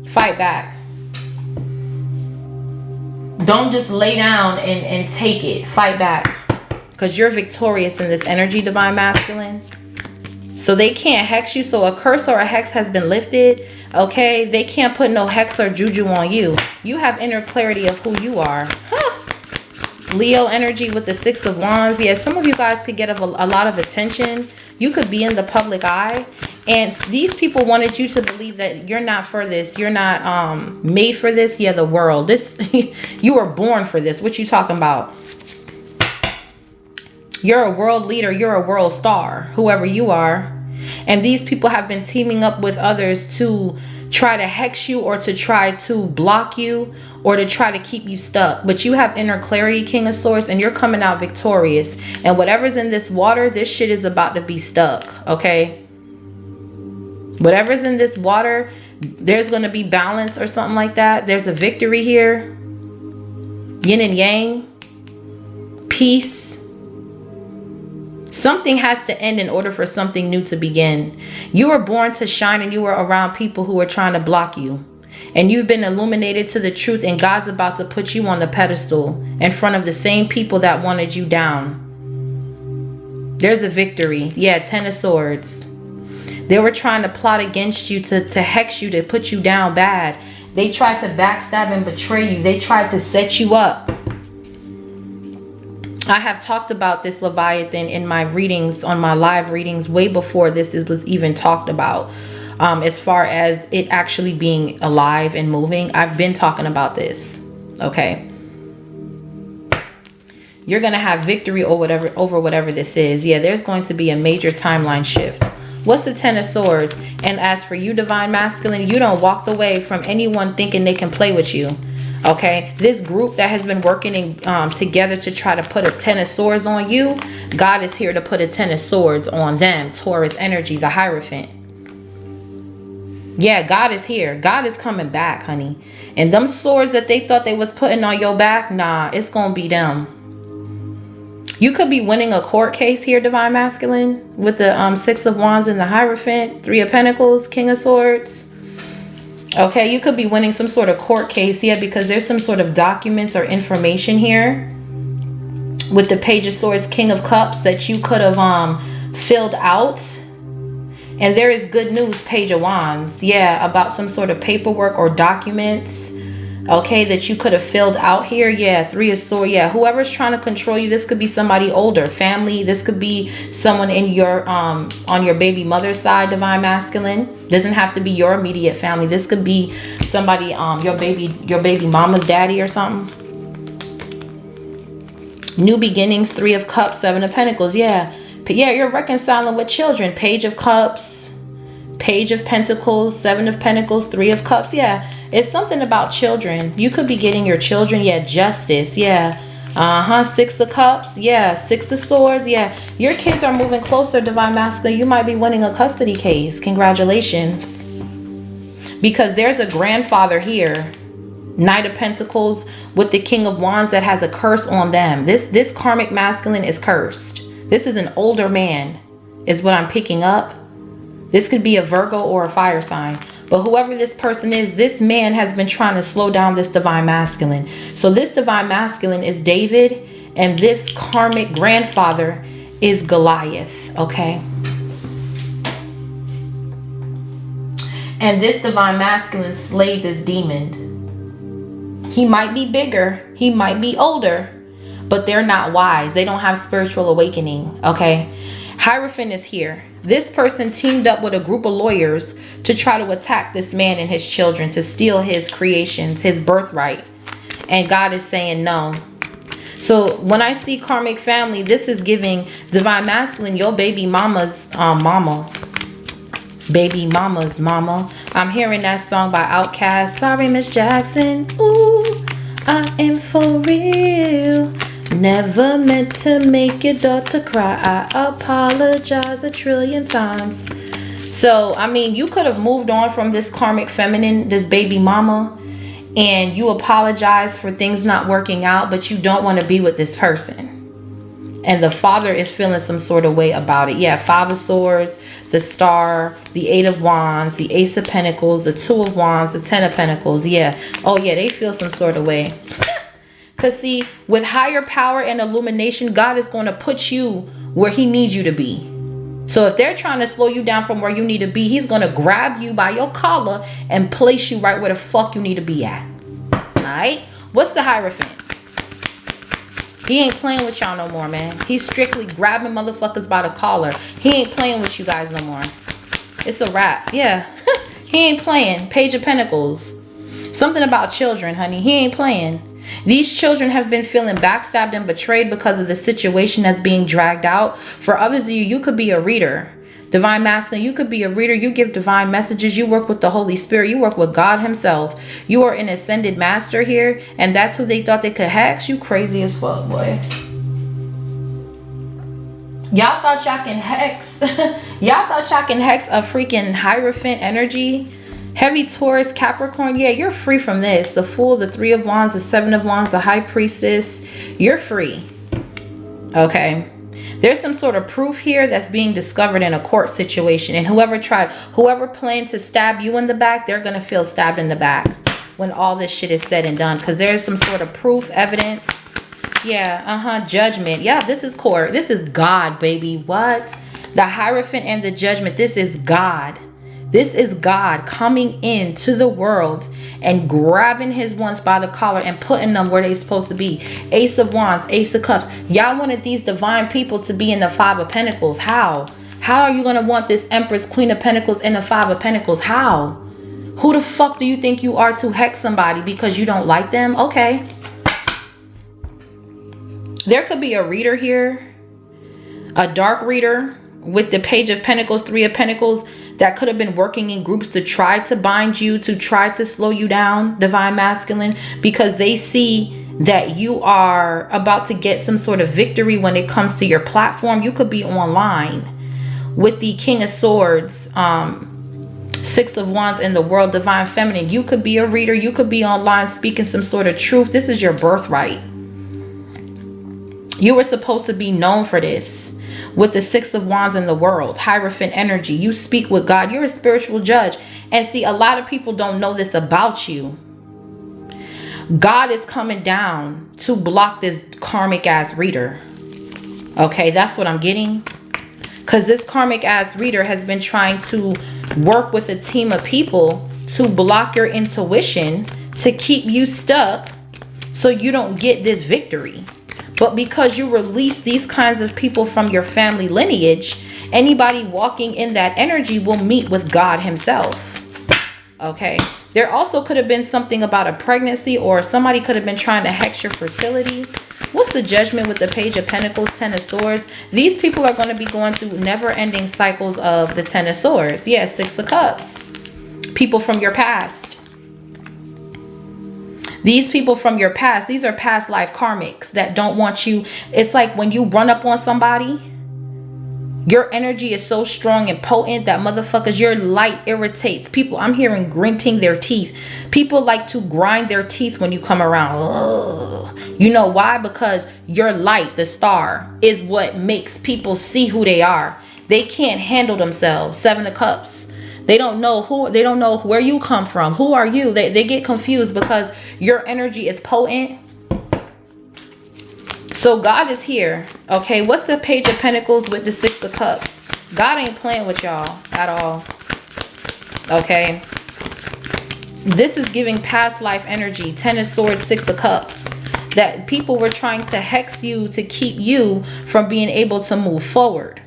B: Fight back. Don't just lay down and take it. Fight back. Because you're victorious in this energy, Divine Masculine. So they can't hex you. So a curse or a hex has been lifted. Okay, they can't put no hex or juju on you. You have inner clarity of who you are. Leo energy with the 6 of Wands. Yeah, some of you guys could get a lot of attention. You could be in the public eye. And these people wanted you to believe that you're not for this. You're not made for this. Yeah, the world. This you were born for this. What you talking about? You're a world leader. You're a world star. Whoever you are. And these people have been teaming up with others to try to hex you or to try to block you or to try to keep you stuck. But you have inner clarity, King of Swords, and you're coming out victorious. And whatever's in this water, this shit is about to be stuck, okay? Whatever's in this water, there's going to be balance or something like that. There's a victory here. Yin and yang. Peace. Something has to end in order for something new to begin. You were born to shine and you were around people who were trying to block you. And you've been illuminated to the truth, and God's about to put you on the pedestal in front of the same people that wanted you down. There's a victory. Yeah, 10 of Swords. They were trying to plot against you, to hex you, to put you down bad. They tried to backstab and betray you. They tried to set you up. I have talked about this Leviathan in my readings, on my live readings, way before this was even talked about. As far as it actually being alive and moving, I've been talking about this. Okay. You're going to have victory over whatever this is. Yeah, there's going to be a major timeline shift. What's the 10 of Swords? And as for you, Divine Masculine, you don't walk away from anyone thinking they can play with you. Okay, this group that has been working together to try to put a 10 of Swords on you, God is here to put a 10 of Swords on them. Taurus energy, the Hierophant. Yeah, God is here. God is coming back, honey. And them swords that they thought they was putting on your back, nah, it's gonna be them. You could be winning a court case here, Divine Masculine, with the 6 of Wands and the Hierophant, 3 of Pentacles, King of Swords. Okay, you could be winning some sort of court case, yeah, because there's some sort of documents or information here with the Page of Swords, King of Cups, that you could have filled out. And there is good news, Page of Wands, yeah, about some sort of paperwork or documents, okay, that you could have filled out here. Yeah, 3 of Swords. Yeah, whoever's trying to control you, this could be somebody older, family. This could be someone in your on your baby mother's side, Divine Masculine. Doesn't have to be your immediate family. This could be somebody your baby mama's daddy or something. New beginnings, 3 of Cups, 7 of Pentacles. Yeah, you're reconciling with children. Page of Cups, Page of Pentacles, 7 of Pentacles, 3 of Cups. Yeah, it's something about children. You could be getting your children. Yeah, justice. Yeah. 6 of Cups. Yeah, 6 of Swords. Yeah, your kids are moving closer, Divine Masculine. You might be winning a custody case. Congratulations. Because there's a grandfather here. Knight of Pentacles with the King of Wands that has a curse on them. This karmic masculine is cursed. This is an older man, is what I'm picking up. This could be a Virgo or a fire sign. But whoever this person is, this man has been trying to slow down this Divine Masculine. So this Divine Masculine is David, and this karmic grandfather is Goliath, okay? And this Divine Masculine slayed this demon. He might be bigger, he might be older, but they're not wise. They don't have spiritual awakening, okay? Hierophant is here. This person teamed up with a group of lawyers to try to attack this man and his children, to steal his creations, his birthright. And God is saying no. So when I see karmic family, this is giving Divine Masculine, your baby mama's mama. Baby mama's mama. I'm hearing that song by Outkast. Sorry, Miss Jackson. Ooh, I am for real. Never meant to make your daughter cry. I apologize 1,000,000,000 times. So, I mean, you could have moved on from this karmic feminine, this baby mama, and you apologize for things not working out, but you don't want to be with this person. And the father is feeling some sort of way about it. Yeah, 5 of Swords, the Star, the 8 of Wands, the Ace of Pentacles, the 2 of Wands, the 10 of Pentacles. Yeah. Oh, yeah, they feel some sort of way. Because see, with higher power and illumination, God is going to put you where he needs you to be. So if they're trying to slow you down from where you need to be, he's going to grab you by your collar and place you right where the fuck you need to be at. All right? What's the Hierophant? He ain't playing with y'all no more, man. He's strictly grabbing motherfuckers by the collar. He ain't playing with you guys no more. It's a wrap. Yeah. He ain't playing. Page of Pentacles. Something about children, honey. He ain't playing. These children have been feeling backstabbed and betrayed because of the situation that's being dragged out. For others of you, you could be a reader. Divine Masculine, you could be a reader. You give divine messages. You work with the Holy Spirit. You work with God himself. You are an ascended master here, and that's who they thought they could hex. You crazy as fuck, boy. Y'all thought y'all can hex. Y'all thought y'all can hex a freaking Hierophant energy. Heavy Taurus, Capricorn, yeah, you're free from this. The Fool, the 3 of Wands, the 7 of Wands, the High Priestess, you're free. Okay. There's some sort of proof here that's being discovered in a court situation. And whoever planned to stab you in the back, they're going to feel stabbed in the back when all this shit is said and done. Because there's some sort of proof, evidence. Yeah, judgment. Yeah, this is court. This is God, baby. What? The Hierophant and the Judgment. This is God. This is God coming into the world and grabbing his ones by the collar and putting them where they're supposed to be. Ace of Wands, Ace of Cups. Y'all wanted these divine people to be in the Five of Pentacles. How? How are you going to want this Empress, Queen of Pentacles in the Five of Pentacles? How? Who the fuck do you think you are to hex somebody because you don't like them? Okay. There could be a reader here. A dark reader with the Page of Pentacles, Three of Pentacles, that could have been working in groups to try to bind you, to try to slow you down, Divine Masculine, because they see that you are about to get some sort of victory when it comes to your platform. You could be online with the King of Swords, Six of Wands in the World, Divine Feminine. You could be a reader. You could be online speaking some sort of truth. This is your birthright. You were supposed to be known for this. With the Six of Wands in the World, Hierophant energy, you speak with God. You're a spiritual judge. And see, a lot of people don't know this about you. God is coming down to block this karmic ass reader. Okay, that's what I'm getting. Because this karmic ass reader has been trying to work with a team of people to block your intuition, to keep you stuck so you don't get this victory. But because you release these kinds of people from your family lineage, anybody walking in that energy will meet with God himself. Okay. There also could have been something about a pregnancy, or somebody could have been trying to hex your fertility. What's the Judgment with the Page of Pentacles, Ten of Swords? These people are going to be going through never-ending cycles of the Ten of Swords. Yeah, Six of Cups. People from your past. These people from your past, these are past life karmics that don't want you. It's like when you run up on somebody, your energy is so strong and potent that motherfuckers, your light irritates people. I'm hearing gritting their teeth. People like to grind their teeth when you come around. Ugh. You know why? Because your light, the star, is what makes people see who they are. They can't handle themselves. Seven of Cups. They don't know who, they don't know where you come from. Who are you? They get confused because your energy is potent. So God is here. Okay, what's the Page of Pentacles with the Six of Cups? God ain't playing with y'all at all. Okay. This is giving past life energy. Ten of Swords, Six of Cups. That people were trying to hex you to keep you from being able to move forward.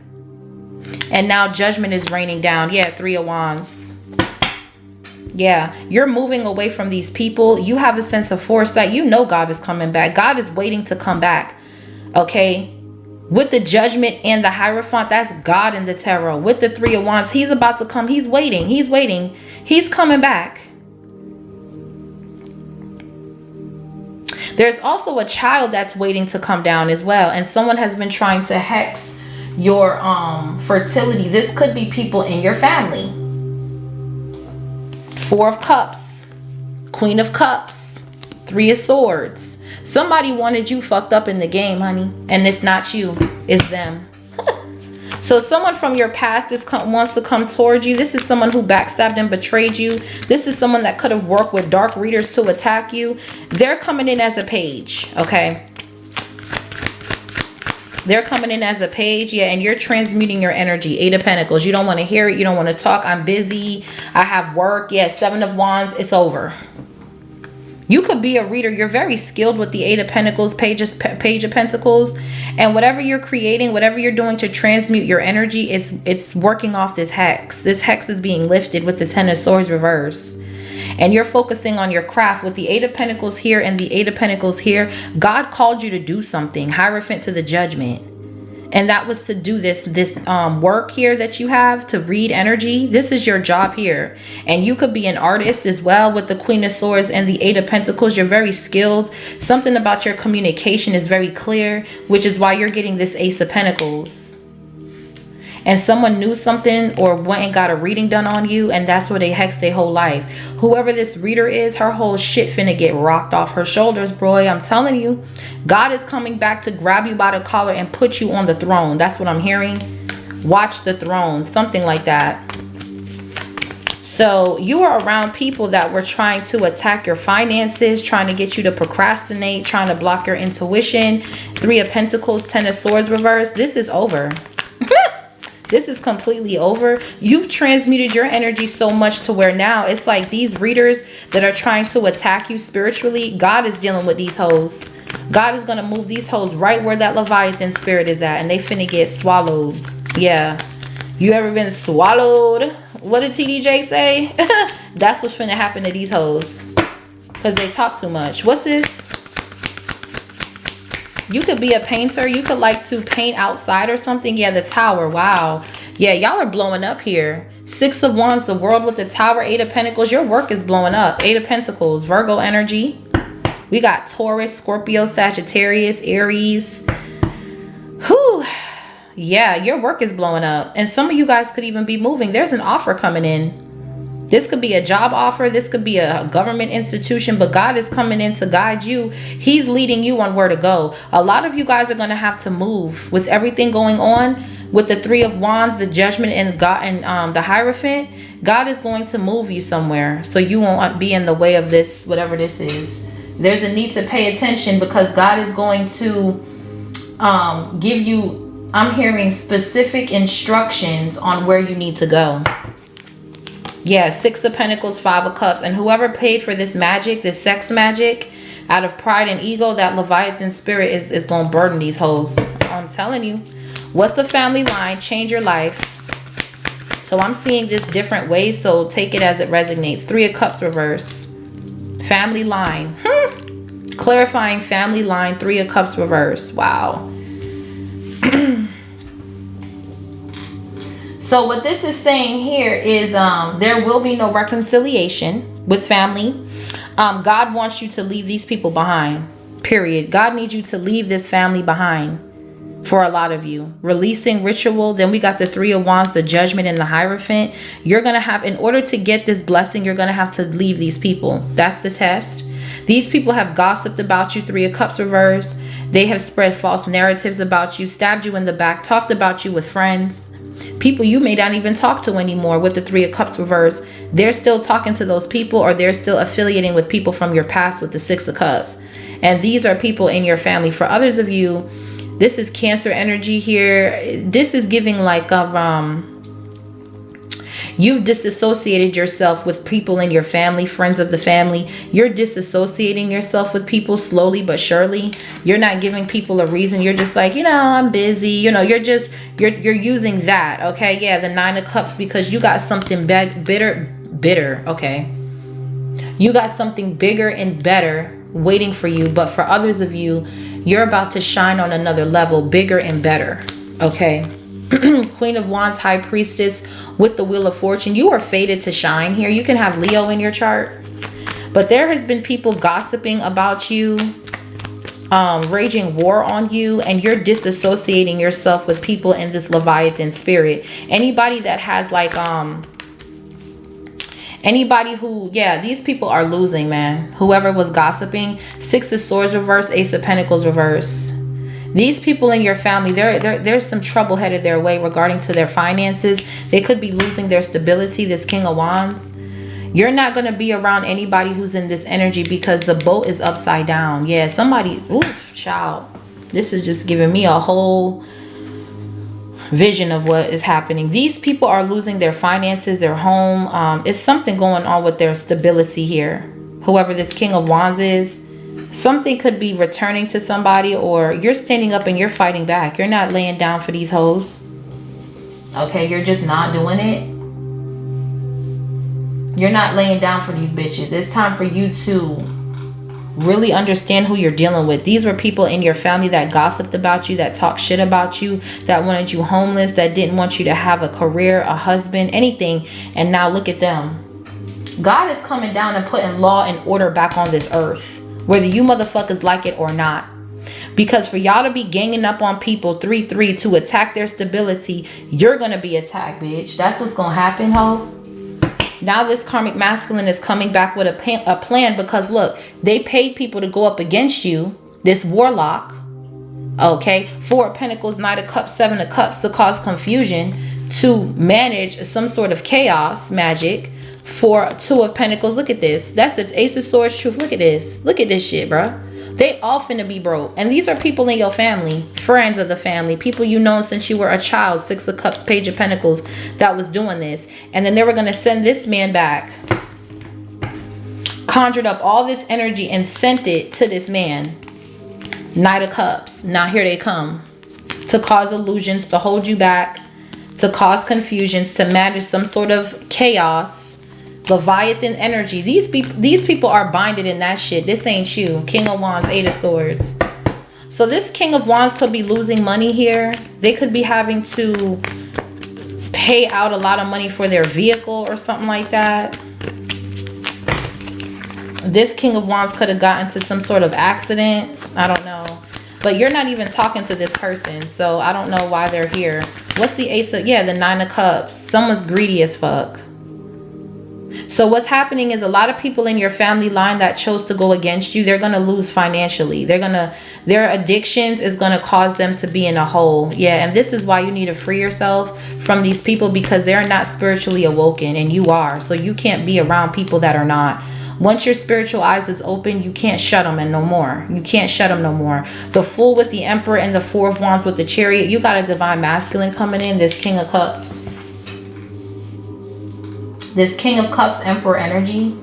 B: And now judgment is raining down. Yeah, Three of Wands. Yeah, you're moving away from these people. You have a sense of foresight. You know God is coming back. God is waiting to come back. Okay. With the Judgment and the Hierophant, that's God in the tarot. With the Three of Wands, he's about to come. He's waiting. He's waiting. He's coming back. There's also a child that's waiting to come down as well. And someone has been trying to hex your fertility. This could be people in your family. Four of Cups, Queen of Cups, Three of Swords. Somebody wanted you fucked up in the game, honey, and it's not you, it's them. So someone from your past wants to come towards you. This is someone who backstabbed and betrayed you. This is someone that could have worked with dark readers to attack you. They're coming in as a page, okay? They're coming in as a page. Yeah, and you're transmuting your energy. Eight of Pentacles. You don't want to hear it. You don't want to talk. I'm busy. I have work. Yeah, Seven of Wands. It's over. You could be a reader. You're very skilled with the Eight of Pentacles, Page of Pentacles. And whatever you're creating, whatever you're doing to transmute your energy, it's working off this hex. This hex is being lifted with the Ten of Swords reverse. And you're focusing on your craft with the Eight of Pentacles here and the Eight of Pentacles here. God called you to do something. Hierophant to the Judgment. And that was to do this work here that you have to read energy. This is your job here. And you could be an artist as well with the Queen of Swords and the Eight of Pentacles. You're very skilled. Something about your communication is very clear, which is why you're getting this Ace of Pentacles. and someone knew something or went and got a reading done on you, and that's where they hex their whole life. Whoever this reader is, her whole shit finna get rocked off her shoulders, boy. I'm telling you, God is coming back to grab you by the collar and put you on the throne. That's what I'm hearing. Watch the throne, something like that. So you are around people that were trying to attack your finances, trying to get you to procrastinate, trying to block your intuition. 3 of Pentacles, 10 of Swords reversed. This is over. This is completely over. You've transmuted your energy so much to where now it's like these readers that are trying to attack you spiritually, God is dealing with these hoes. God is going to move these hoes right where that Leviathan spirit is at, and they finna get swallowed. Yeah. You ever been swallowed? What did TDJ say? That's what's finna happen to these hoes. Because they talk too much. What's this? You could be a painter. You could like to paint outside or something. Yeah, the Tower. Wow. Yeah, y'all are blowing up here. 6 of Wands, the World with the Tower. 8 of Pentacles. Your work is blowing up. 8 of Pentacles, Virgo energy. We got Taurus, Scorpio, Sagittarius, Aries. Whew. Yeah, your work is blowing up. And some of you guys could even be moving. There's an offer coming in. This could be a job offer. This could be a government institution, but God is coming in to guide you. He's leading you on where to go. A lot of you guys are going to have to move with everything going on with the 3 of Wands, the Judgment, and God, and the Hierophant. God is going to move you somewhere so you won't be in the way of this, whatever this is. There's a need to pay attention because God is going to give you, I'm hearing specific instructions on where you need to go. Yeah, 6 of Pentacles, 5 of Cups. And whoever paid for this magic, this sex magic, out of pride and ego, that Leviathan spirit is going to burden these hoes. I'm telling you. What's the family line? Change your life. So I'm seeing this different ways, so take it as it resonates. 3 of Cups reverse. Family line. Clarifying family line, 3 of Cups reverse. Wow. So what this is saying here is there will be no reconciliation with family. God wants you to leave these people behind. Period. God needs you to leave this family behind for a lot of you. Releasing ritual. Then we got the 3 of Wands, the Judgment, and the Hierophant. You're going to have, in order to get this blessing, you're going to have to leave these people. That's the test. These people have gossiped about you. 3 of Cups reversed. They have spread false narratives about you, stabbed you in the back, talked about you with friends. People you may not even talk to anymore with the 3 of Cups reversed. They're still talking to those people, or they're still affiliating with people from your past with the 6 of Cups. And these are people in your family. For others of you, this is Cancer energy here. This is giving like you've disassociated yourself with people in your family, friends of the family. You're disassociating yourself with people slowly but surely. You're not giving people a reason. You're just like, you know, I'm busy. You know, you're using that. Okay. Yeah. The 9 of Cups, because you got something bitter. Okay. You got something bigger and better waiting for you. But for others of you, you're about to shine on another level, bigger and better. Okay. Queen of Wands, High Priestess with the Wheel of Fortune. You are fated to shine here. You can have Leo in your chart. But there has been people gossiping about you, raging war on you, and you're disassociating yourself with people in this Leviathan spirit. Anybody that has like, anybody who, yeah, these people are losing, man. Whoever was gossiping. 6 of Swords reverse, Ace of Pentacles reverse. These people in your family, there's some trouble headed their way regarding to their finances. They could be losing their stability, this King of Wands. You're not going to be around anybody who's in this energy because the boat is upside down. Yeah, somebody, oof, child. This is just giving me a whole vision of what is happening. These people are losing their finances, their home. It's something going on with their stability here. Whoever this King of Wands is. Something could be returning to somebody, or you're standing up and you're fighting back. You're not laying down for these hoes. Okay, you're just not doing it. You're not laying down for these bitches. It's time for you to really understand who you're dealing with. These were people in your family that gossiped about you, that talked shit about you, that wanted you homeless, that didn't want you to have a career, a husband, anything. And now look at them. God is coming down and putting law and order back on this earth, whether you motherfuckers like it or not. Because for y'all to be ganging up on people 3-3 to attack their stability, you're going to be attacked, bitch. That's what's going to happen, ho. Now this karmic masculine is coming back with a plan because look, they paid people to go up against you, this warlock. Okay, 4 of Pentacles, Knight of Cups, 7 of Cups, to cause confusion, to manage some sort of chaos magic. For 2 of Pentacles, look at this. That's the Ace of Swords truth. Look at this. Look at this shit, bro. They all finna be broke. And these are people in your family, friends of the family, people you know since you were a child. 6 of Cups, Page of Pentacles, that was doing this. And then they were gonna send this man back. Conjured up all this energy and sent it to this man. Knight of Cups. Now here they come. To cause illusions, to hold you back, to cause confusions, to manage some sort of chaos. Leviathan energy. These people are binded in that shit. This ain't you. King of Wands, 8 of Swords. So this King of Wands could be losing money here. They could be having to pay out a lot of money for their vehicle or something like that. This King of Wands could have gotten into some sort of accident. I don't know. But you're not even talking to this person. So I don't know why they're here. What's the Ace of... Yeah, the 9 of Cups. Someone's greedy as fuck. So what's happening is a lot of people in your family line that chose to go against you, they're going to lose financially. Their addictions is going to cause them to be in a hole. Yeah, and this is why you need to free yourself from these people, because they're not spiritually awoken and you are. So you can't be around people that are not. Once your spiritual eyes is open, you can't shut them and no more. You can't shut them no more. The Fool with the Emperor and the 4 of Wands with the Chariot, you got a divine masculine coming in, this King of Cups. This King of Cups, Emperor energy.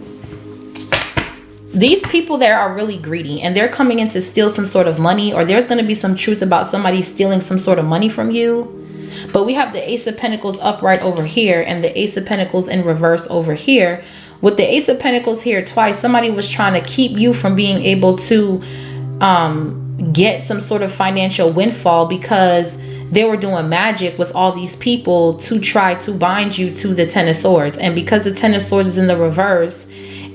B: These people there are really greedy and they're coming in to steal some sort of money, or there's going to be some truth about somebody stealing some sort of money from you. But we have the Ace of Pentacles upright over here and the Ace of Pentacles in reverse over here. With the Ace of Pentacles here twice, somebody was trying to keep you from being able to get some sort of financial windfall because they were doing magic with all these people to try to bind you to the 10 of Swords. And because the 10 of Swords is in the reverse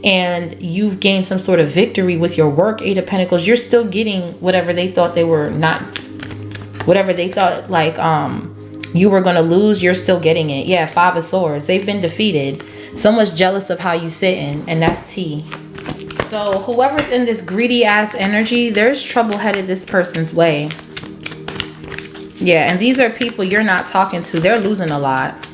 B: and you've gained some sort of victory with your work, 8 of Pentacles, you're still getting whatever they thought they were not, whatever they thought like you were going to lose, you're still getting it. Yeah, 5 of Swords. They've been defeated. Someone's jealous of how you sitting, and that's T. So whoever's in this greedy ass energy, there's trouble headed this person's way. Yeah, and these are people you're not talking to. They're losing a lot.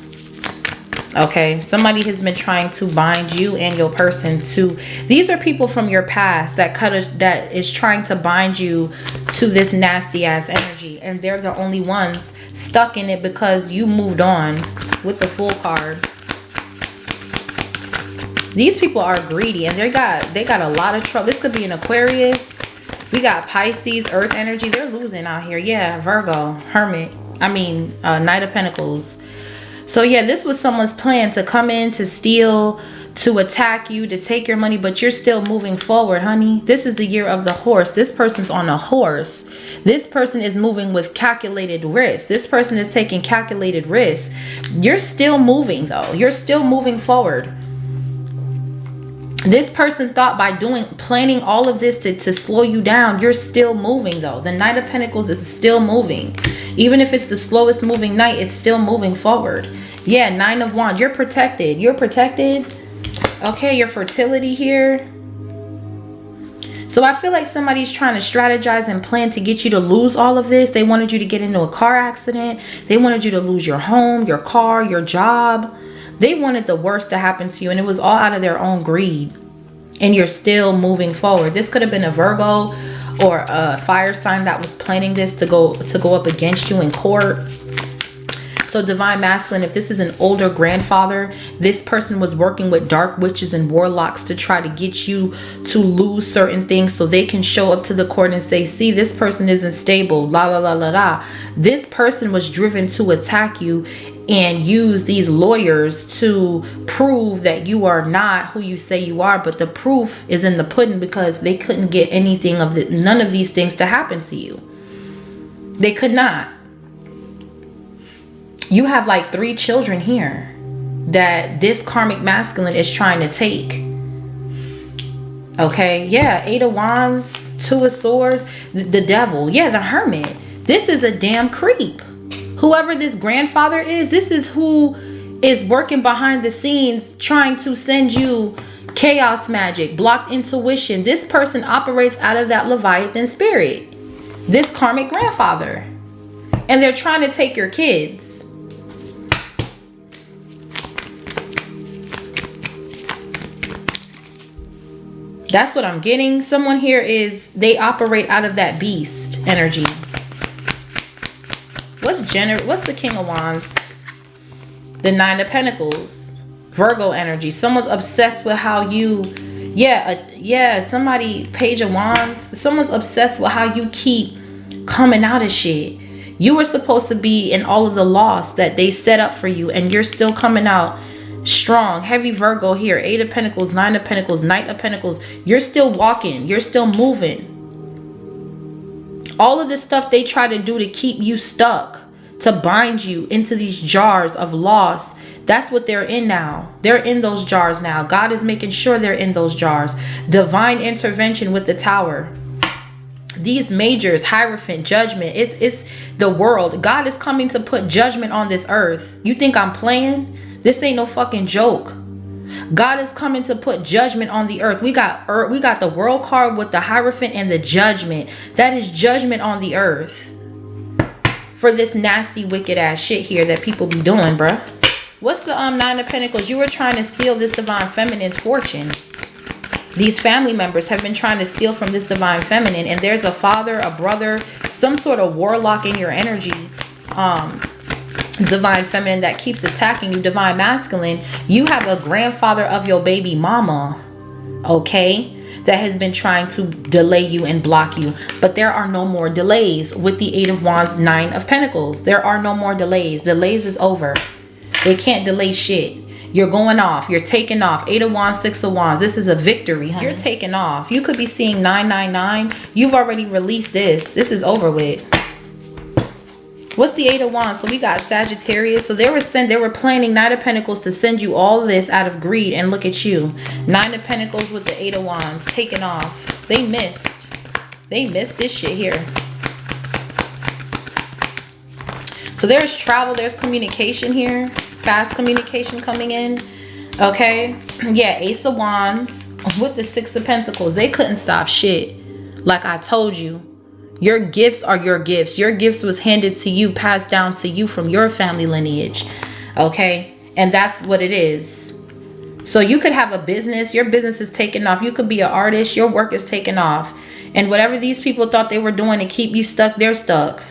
B: Okay, somebody has been trying to bind you and your person to... These are people from your past that is trying to bind you to this nasty ass energy. And they're the only ones stuck in it because you moved on with the Fool card. These people are greedy and they got a lot of trouble. This could be an Aquarius. We got Pisces, Earth energy. They're losing out here. Yeah, Virgo, Hermit. Knight of Pentacles. So yeah, this was someone's plan to come in, to steal, to attack you, to take your money, but you're still moving forward, honey. This is the year of the horse. This person's on a horse. This person is moving with calculated risk. This person is taking calculated risks. You're still moving though. You're still moving forward. This person thought by planning all of this to slow you down, you're still moving though. The Knight of Pentacles is still moving. Even if it's the slowest moving knight, it's still moving forward. Yeah, 9 of Wands. You're protected. You're protected. Okay, your fertility here. So I feel like somebody's trying to strategize and plan to get you to lose all of this. They wanted you to get into a car accident. They wanted you to lose your home, your car, your job. They wanted the worst to happen to you, and it was all out of their own greed. And you're still moving forward. This could have been a Virgo or a fire sign that was planning this to go up against you in court. So divine masculine, if this is an older grandfather, this person was working with dark witches and warlocks to try to get you to lose certain things so they can show up to the court and say, see, this person isn't stable, la la la la la. This person was driven to attack you and use these lawyers to prove that you are not who you say you are. But the proof is in the pudding, because they couldn't get anything of none of these things to happen to you. They could not. You have like 3 children here that this karmic masculine is trying to take. Okay, yeah, 8 of Wands. Two of Swords, the devil. Yeah, the Hermit. This is a damn creep. Whoever this grandfather is, this is who is working behind the scenes trying to send you chaos magic, blocked intuition. This person operates out of that Leviathan spirit. This karmic grandfather. And they're trying to take your kids. That's what I'm getting. Someone here they operate out of that beast energy. What's the King of Wands? The Nine of Pentacles. Virgo energy. Someone's obsessed with how you, somebody, Page of Wands. Someone's obsessed with how you keep coming out of shit. You were supposed to be in all of the loss that they set up for you, and you're still coming out strong. Heavy Virgo here. Eight of Pentacles, Nine of Pentacles, Knight of Pentacles. You're still walking. You're still moving. All of this stuff they try to do to keep you stuck, to bind you into these jars of loss, that's what they're in now. They're in those jars now. God is making sure they're in those jars. Divine intervention with the Tower. These majors, Hierophant, judgment, it's the world. God is coming to put judgment on this earth. You think I'm playing? This ain't no fucking joke. God is coming to put judgment on the earth. We got the world card with the Hierophant and the judgment. That is judgment on the earth for this nasty, wicked ass shit here that people be doing, bruh. What's the Nine of Pentacles? You were trying to steal this divine feminine's fortune. These family members have been trying to steal from this divine feminine, and there's a father, a brother, some sort of warlock in your energy. Divine feminine that keeps attacking you. Divine masculine, you have a grandfather of your baby mama, okay, that has been trying to delay you and block you. But there are no more delays with the Eight of Wands, Nine of Pentacles. There are no more delays. Delays is over. They can't delay shit. You're going off. You're taking off. Eight of Wands, Six of Wands. This is a victory, honey. You're taking off. You could be seeing 999. You've already released this. This is over with. What's the Eight of Wands? So we got Sagittarius. So they were planning Nine of Pentacles to send you all this out of greed, and look at you. Nine of Pentacles with the Eight of Wands taking off. They missed. They missed this shit here. So there's travel, there's communication here. Fast communication coming in. Okay. Yeah, Ace of Wands with the Six of Pentacles. They couldn't stop shit. Like I told you. Your gifts are your gifts. Your gifts was handed to you, passed down to you from your family lineage. Okay. And that's what it is. So you could have a business. Your business is taking off. You could be an artist. Your work is taking off. And whatever these people thought they were doing to keep you stuck, they're stuck.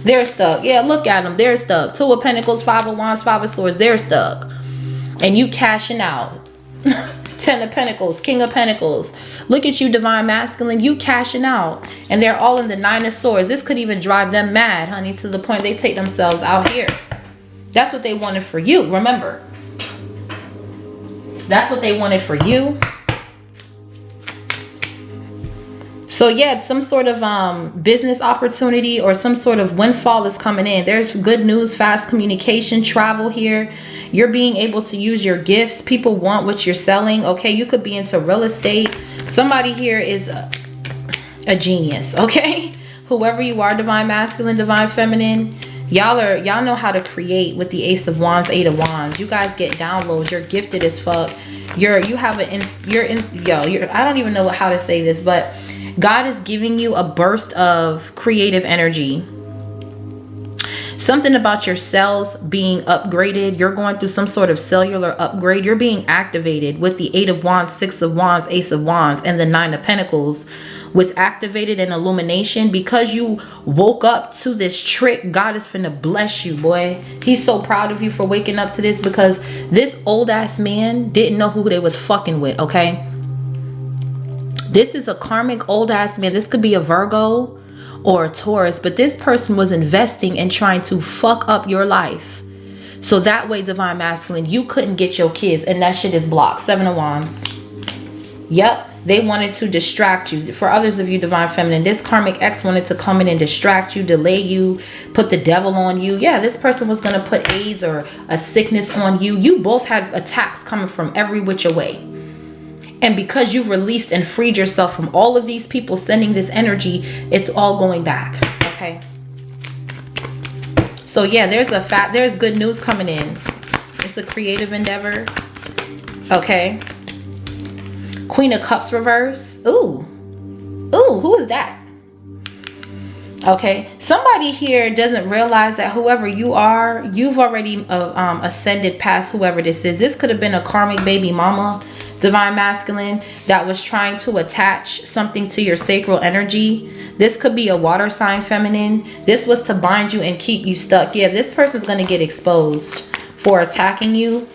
B: They're stuck. Yeah, look at them. They're stuck. Two of Pentacles, Five of Wands, Five of Swords. They're stuck. And you cashing out. 10 of Pentacles, King of Pentacles. Look at you, divine masculine. You cashing out. And they're all in the Nine of Swords. This could even drive them mad, honey, to the point they take themselves out here. That's what they wanted for you. Remember. That's what they wanted for you. So yeah, some sort of business opportunity or some sort of windfall is coming in. There's good news, fast communication, travel here. You're being able to use your gifts. People want what you're selling. Okay, you could be into real estate. Somebody here is a genius. Okay, whoever you are, divine masculine, divine feminine, y'all know how to create with the Ace of Wands, Eight of Wands. You guys get downloads. You're gifted as fuck. I don't even know how to say this, but God is giving you a burst of creative energy. Something about your cells being upgraded. You're going through some sort of cellular upgrade. You're being activated with the Eight of Wands, Six of Wands, Ace of Wands, and the Nine of Pentacles with activated and illumination. Because you woke up to this trick, God is finna bless you, boy. He's so proud of you for waking up to this, because this old ass man didn't know who they was fucking with, okay? This is a karmic old ass man. This could be a Virgo or a Taurus, but this person was investing and trying to fuck up your life. So that way, divine masculine, you couldn't get your kids, and that shit is blocked. Seven of Wands. Yep, they wanted to distract you. For others of you, divine feminine, this karmic ex wanted to come in and distract you, delay you, put the devil on you. Yeah, this person was going to put AIDS or a sickness on you. You both had attacks coming from every which way. And because you've released and freed yourself from all of these people sending this energy, it's all going back. Okay. So yeah, there's good news coming in. It's a creative endeavor. Okay. Queen of Cups reverse. Ooh, who is that? Okay, somebody here doesn't realize that whoever you are, you've already ascended past whoever this is. This could have been a karmic baby mama, divine masculine, that was trying to attach something to your sacral energy. This could be a water sign feminine. This was to bind you and keep you stuck. Yeah, this person's going to get exposed for attacking you.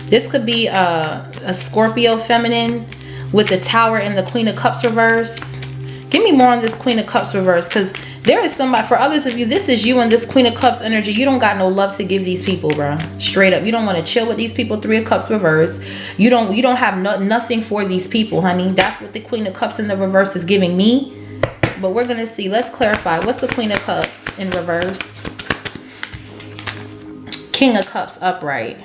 B: This could be a Scorpio feminine with the Tower and the Queen of Cups reverse. Give me more on this Queen of Cups reverse, because there is somebody, for others of you, this is you and this Queen of Cups energy. You don't got no love to give these people, bro. Straight up. You don't want to chill with these people. 3 of Cups reverse. You don't have nothing for these people, honey. That's what the Queen of Cups in the reverse is giving me. But we're going to see. Let's clarify. What's the Queen of Cups in reverse? King of Cups upright.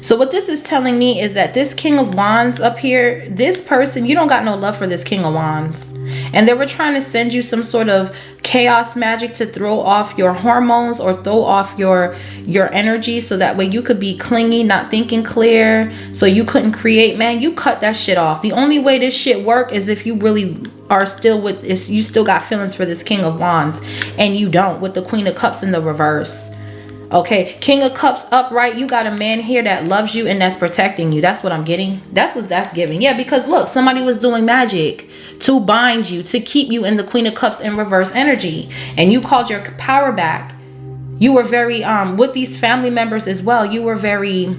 B: So what this is telling me is that this King of Wands up here, this person, you don't got no love for this King of Wands. And they were trying to send you some sort of chaos magic to throw off your hormones or throw off your energy, so that way you could be clingy, not thinking clear, so you couldn't create. Man, you cut that shit off. The only way this shit work is if you really are still with, if you still got feelings for this King of Wands, and you don't with the Queen of Cups in the reverse. Okay, King of Cups upright. You got a man here that loves you and that's protecting you. That's what I'm getting. That's what that's giving. Yeah, because look, somebody was doing magic to bind you, to keep you in the Queen of Cups in reverse energy, and you called your power back. You were very with these family members as well. You were very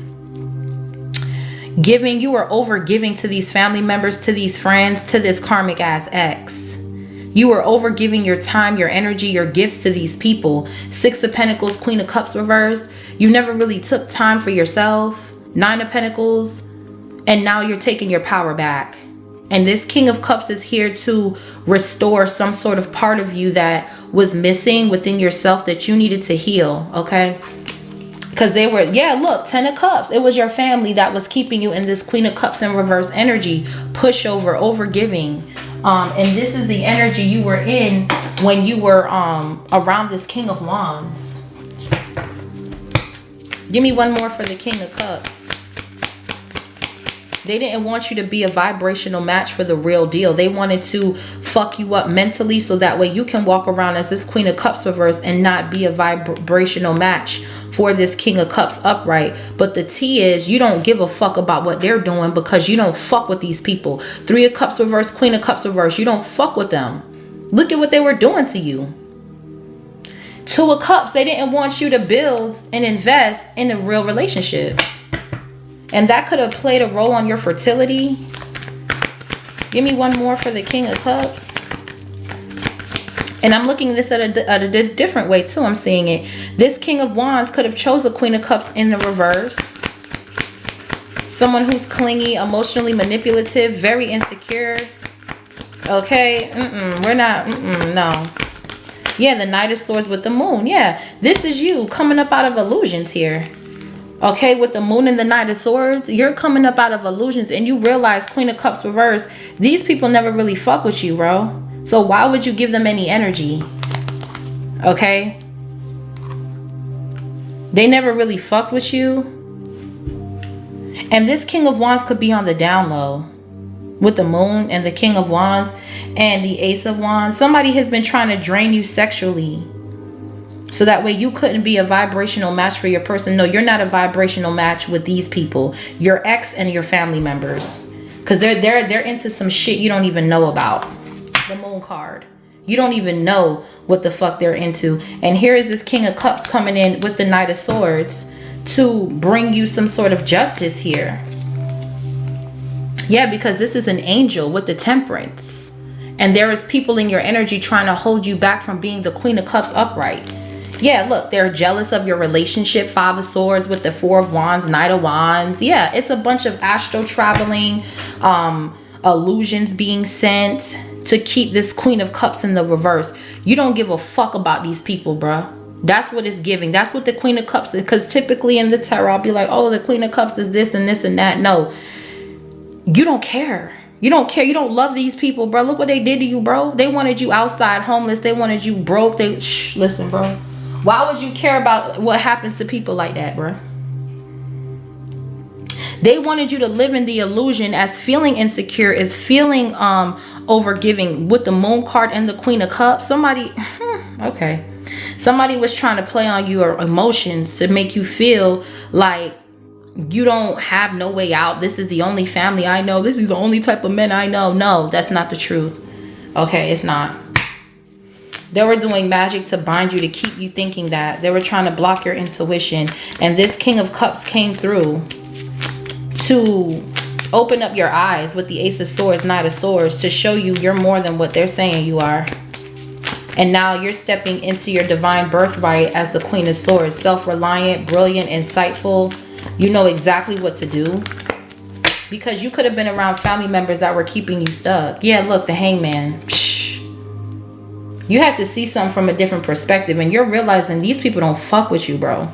B: giving. You were over giving to these family members, to these friends, to this karmic ass ex. You were over giving your time, your energy, your gifts to these people. 6 of Pentacles, Queen of Cups reverse. You never really took time for yourself. 9 of Pentacles. And now you're taking your power back. And this King of Cups is here to restore some sort of part of you that was missing within yourself that you needed to heal. Okay. Because they were, yeah, look, 10 of Cups. It was your family that was keeping you in this Queen of Cups in reverse energy. Pushover, over giving. And this is the energy you were in when you were around this King of Wands. Give me one more for the King of Cups. They didn't want you to be a vibrational match for the real deal. They wanted to fuck you up mentally, so that way you can walk around as this Queen of Cups reverse and not be a vibrational match for this King of Cups upright. But the T is, you don't give a fuck about what they're doing, because you don't fuck with these people. 3 of Cups reverse, Queen of Cups reverse. You don't fuck with them. Look at what they were doing to you. 2 of Cups. They didn't want you to build and invest in a real relationship. And that could have played a role on your fertility. Give me one more for the King of Cups. And I'm looking at this at a different way too. I'm seeing it. This King of Wands could have chose a Queen of Cups in the reverse. Someone who's clingy, emotionally manipulative, very insecure. Okay. We're not. No. Yeah, the Knight of Swords with the Moon. Yeah, this is you coming up out of illusions here. Okay, with the Moon and the Knight of Swords, you're coming up out of illusions, and you realize, Queen of Cups reverse, these people never really fuck with you, bro. So why would you give them any energy? Okay? They never really fucked with you. And this King of Wands could be on the down low with the Moon and the King of Wands and the Ace of Wands. Somebody has been trying to drain you sexually, so that way you couldn't be a vibrational match for your person. No, you're not a vibrational match with these people, your ex and your family members, because they're into some shit you don't even know about. The Moon card. You don't even know what the fuck they're into. And here is this King of Cups coming in with the Knight of Swords to bring you some sort of justice here. Yeah, because this is an angel with the Temperance. And there is people in your energy trying to hold you back from being the Queen of Cups upright. Yeah, look, they're jealous of your relationship. 5 of Swords with the 4 of Wands, Knight of Wands. Yeah, it's a bunch of astral traveling, illusions being sent to keep this Queen of Cups in the reverse. You don't give a fuck about these people, bruh. That's what it's giving. That's what the Queen of Cups is. Because typically in the tarot, I'll be like, oh, the Queen of Cups is this and this and that. No, you don't care. You don't care. You don't love these people, bro. Look what they did to you, bro. They wanted you outside homeless. They wanted you broke. Listen, bro. Why would you care about what happens to people like that, bro? They wanted you to live in the illusion as feeling insecure, as feeling overgiving with the Moon card and the Queen of Cups. Somebody, okay. Somebody was trying to play on your emotions to make you feel like you don't have no way out. This is the only family I know. This is the only type of men I know. No, that's not the truth. Okay, it's not. They were doing magic to bind you, to keep you thinking that. They were trying to block your intuition. And this King of Cups came through to open up your eyes with the Ace of Swords, Knight of Swords, to show you you're more than what they're saying you are. And now you're stepping into your divine birthright as the Queen of Swords. Self-reliant, brilliant, insightful. You know exactly what to do. Because you could have been around family members that were keeping you stuck. Yeah, look, the Hangman. You had to see something from a different perspective. And you're realizing these people don't fuck with you, bro.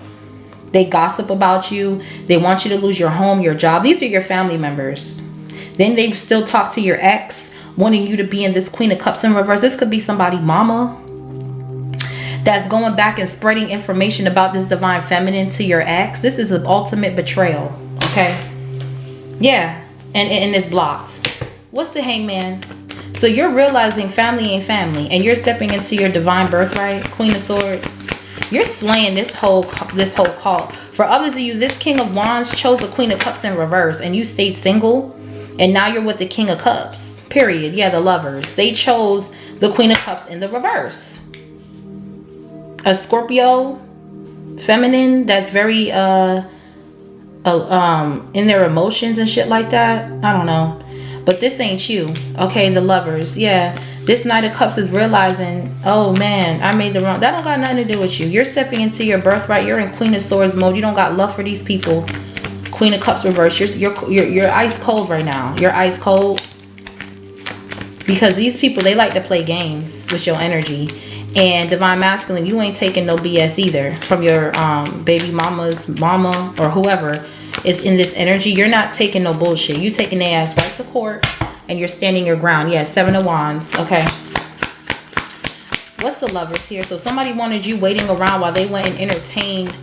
B: They gossip about you. They want you to lose your home, your job. These are your family members. Then they still talk to your ex, wanting you to be in this Queen of Cups in reverse. This could be somebody mama that's going back and spreading information about this divine feminine to your ex. This is an ultimate betrayal. Okay. Yeah. And it's blocked. What's the Hangman? So you're realizing family ain't family, and you're stepping into your divine birthright, Queen of Swords. You're slaying this whole cult. For others of you, this King of Wands chose the Queen of Cups in reverse, and you stayed single, and now you're with the King of Cups. Period. Yeah, the lovers. They chose the Queen of Cups in the reverse. A Scorpio, feminine, that's very in their emotions and shit like that. I don't know. But this ain't you. Okay, the lovers. Yeah. This Knight of Cups is realizing, oh man, I made the wrong. That don't got nothing to do with you. You're stepping into your birthright. You're in Queen of Swords mode. You don't got love for these people. Queen of Cups reverse. You're ice cold right now. You're ice cold. Because these people, they like to play games with your energy. And Divine Masculine, you ain't taking no BS either from your baby mama's mama or whoever is in this energy. You're not taking no bullshit. You taking their ass right to court and you're standing your ground. Yeah, 7 of Wands. Okay. What's the lovers here? So somebody wanted you waiting around while they went and entertained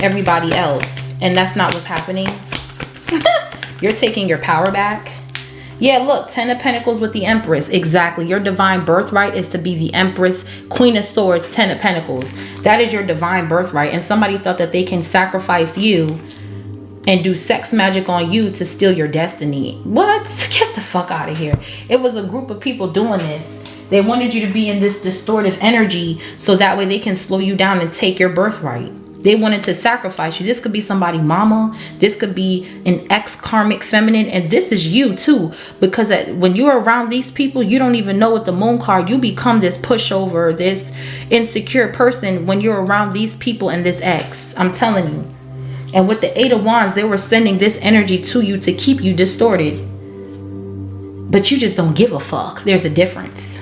B: everybody else. And that's not what's happening. You're taking your power back. Yeah, look, 10 of Pentacles with the Empress. Exactly. Your divine birthright is to be the Empress, Queen of Swords, 10 of Pentacles. That is your divine birthright. And somebody thought that they can sacrifice you and do sex magic on you to steal your destiny. What? Get the fuck out of here. It was a group of people doing this. They wanted you to be in this distortive energy so that way they can slow you down and take your birthright. They wanted to sacrifice you. This could be somebody mama. This could be an ex-karmic feminine. And this is you too. Because when you're around these people, you don't even know what the Moon card. You become this pushover, this insecure person when you're around these people and this ex. I'm telling you. And with the 8 of Wands, they were sending this energy to you to keep you distorted. But you just don't give a fuck. There's a difference.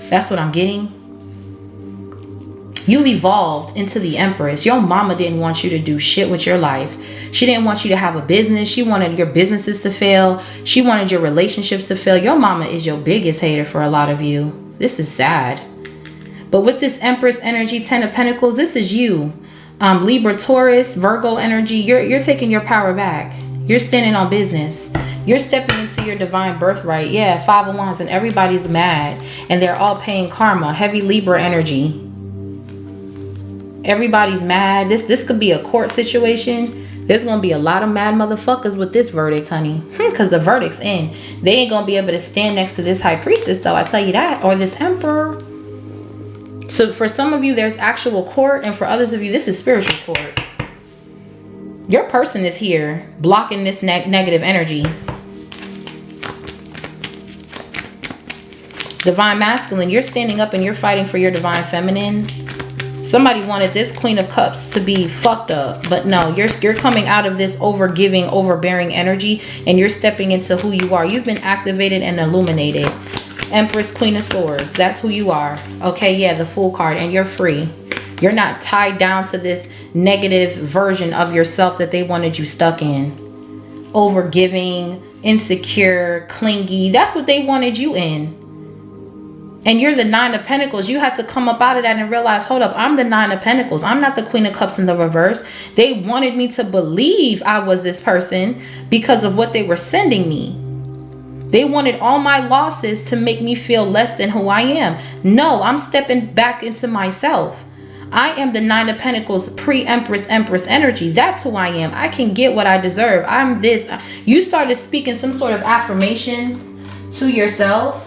B: That's what I'm getting. You've evolved into the Empress. Your mama didn't want you to do shit with your life. She didn't want you to have a business. She wanted your businesses to fail. She wanted your relationships to fail. Your mama is your biggest hater for a lot of you. This is sad. But with this Empress energy, 10 of Pentacles, this is you. Libra, Taurus, Virgo energy. You're taking your power back. You're standing on business. You're stepping into your divine birthright. Yeah, 5 of Wands, and everybody's mad. And they're all paying karma. Heavy Libra energy. Everybody's mad. This could be a court situation. There's going to be a lot of mad motherfuckers with this verdict, honey. Because the verdict's in. They ain't going to be able to stand next to this High Priestess, though. I tell you that. Or this Emperor. So for some of you, there's actual court. And for others of you, this is spiritual court. Your person is here blocking this negative energy. Divine Masculine, you're standing up and you're fighting for your divine feminine. Somebody wanted this Queen of Cups to be fucked up. But no, you're coming out of this overgiving, overbearing energy. And you're stepping into who you are. You've been activated and illuminated. Empress, Queen of Swords. That's who you are. Okay, yeah, the Fool card. And you're free. You're not tied down to this negative version of yourself that they wanted you stuck in. Overgiving, insecure, clingy. That's what they wanted you in. And you're the Nine of Pentacles. You had to come up out of that and realize, hold up, I'm the Nine of Pentacles. I'm not the Queen of Cups in the reverse. They wanted me to believe I was this person because of what they were sending me. They wanted all my losses to make me feel less than who I am. No, I'm stepping back into myself. I am the Nine of Pentacles, pre-Empress, Empress energy. That's who I am. I can get what I deserve. I'm this. You started speaking some sort of affirmations to yourself.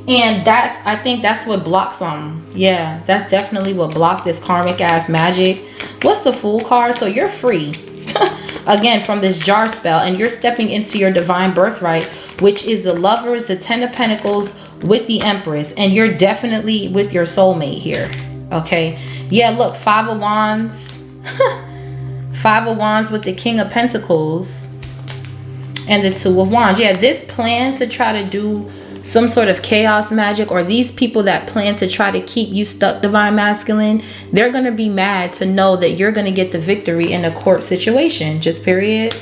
B: And I think that's what blocks them. Yeah, that's definitely what blocked this karmic ass magic. What's the Fool card? So you're free. Again, from this jar spell. And you're stepping into your divine birthright, which is the Lovers, the Ten of Pentacles with the Empress. And you're definitely with your soulmate here. Okay. Yeah, look, Five of Wands. Five of Wands with the King of Pentacles. And the Two of Wands. Yeah, this plan to try to do some sort of chaos magic, or these people that plan to try to keep you stuck, Divine Masculine, they're going to be mad to know that you're going to get the victory in a court situation. Just period.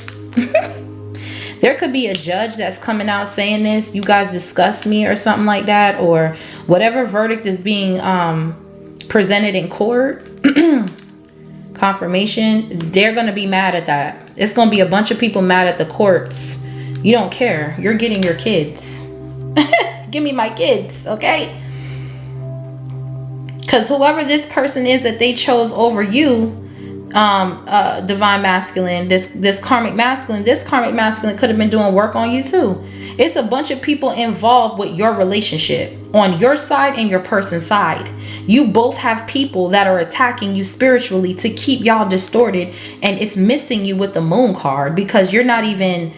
B: There could be a judge that's coming out saying this, you guys disgust me or something like that, or whatever verdict is being presented in court. Confirmation. They're going to be mad at that. It's going to be a bunch of people mad at the courts. You don't care. You're getting your kids. Give me my kids, okay? Because whoever this person is that they chose over you, Divine Masculine, this karmic masculine could have been doing work on you too. It's a bunch of people involved with your relationship on your side and your person's side. You both have people that are attacking you spiritually to keep y'all distorted, and it's missing you with the Moon card because you're not even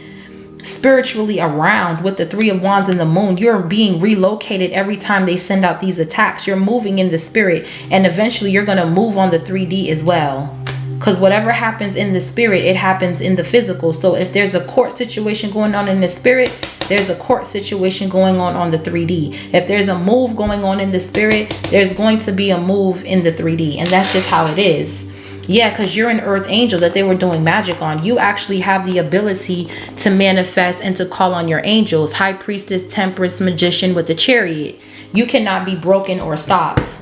B: spiritually around with the Three of Wands and the Moon. You're being relocated every time they send out these attacks. You're moving in the spirit, and eventually you're going to move on the 3D as well, because whatever happens in the spirit, it happens in the physical. So if there's a court situation going on in the spirit, there's a court situation going on the 3D. If there's a move going on in the spirit, there's going to be a move in the 3D, and that's just how it is. Yeah, because you're an earth angel that they were doing magic on. You actually have the ability to manifest and to call on your angels. High Priestess, Temperance, Magician with the Chariot. You cannot be broken or stopped.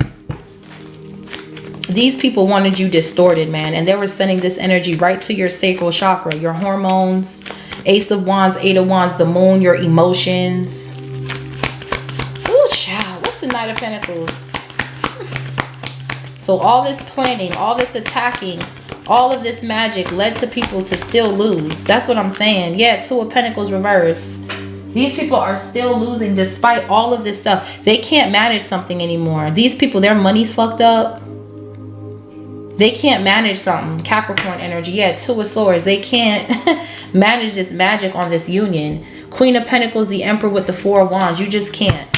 B: These people wanted you distorted, man. And they were sending this energy right to your sacral chakra. Your hormones, Ace of Wands, Eight of Wands, the Moon, your emotions. Ooh, child. What's the Knight of Pentacles? So all this planning, all this attacking, all of this magic led to people to still lose. That's what I'm saying. Yeah, Two of Pentacles reverse. These people are still losing despite all of this stuff. They can't manage something anymore. These people, their money's fucked up. They can't manage something. Capricorn energy. Yeah, Two of Swords. They can't manage this magic on this union. Queen of Pentacles, the Emperor with the Four of Wands. You just can't.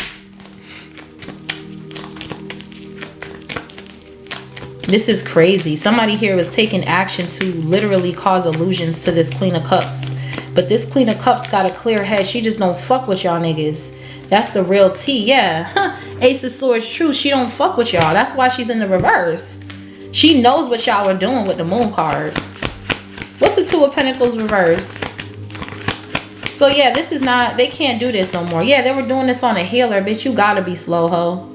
B: This is crazy. Somebody here was taking action to literally cause illusions to this Queen of Cups. But this Queen of Cups got a clear head. She just don't fuck with y'all niggas. That's the real tea. Yeah. Ace of Swords, true. She don't fuck with y'all. That's why she's in the reverse. She knows what y'all are doing with the Moon card. What's the Two of Pentacles reverse? So yeah, this is not, they can't do this no more. Yeah, they were doing this on a healer. Bitch, you gotta be slow, ho.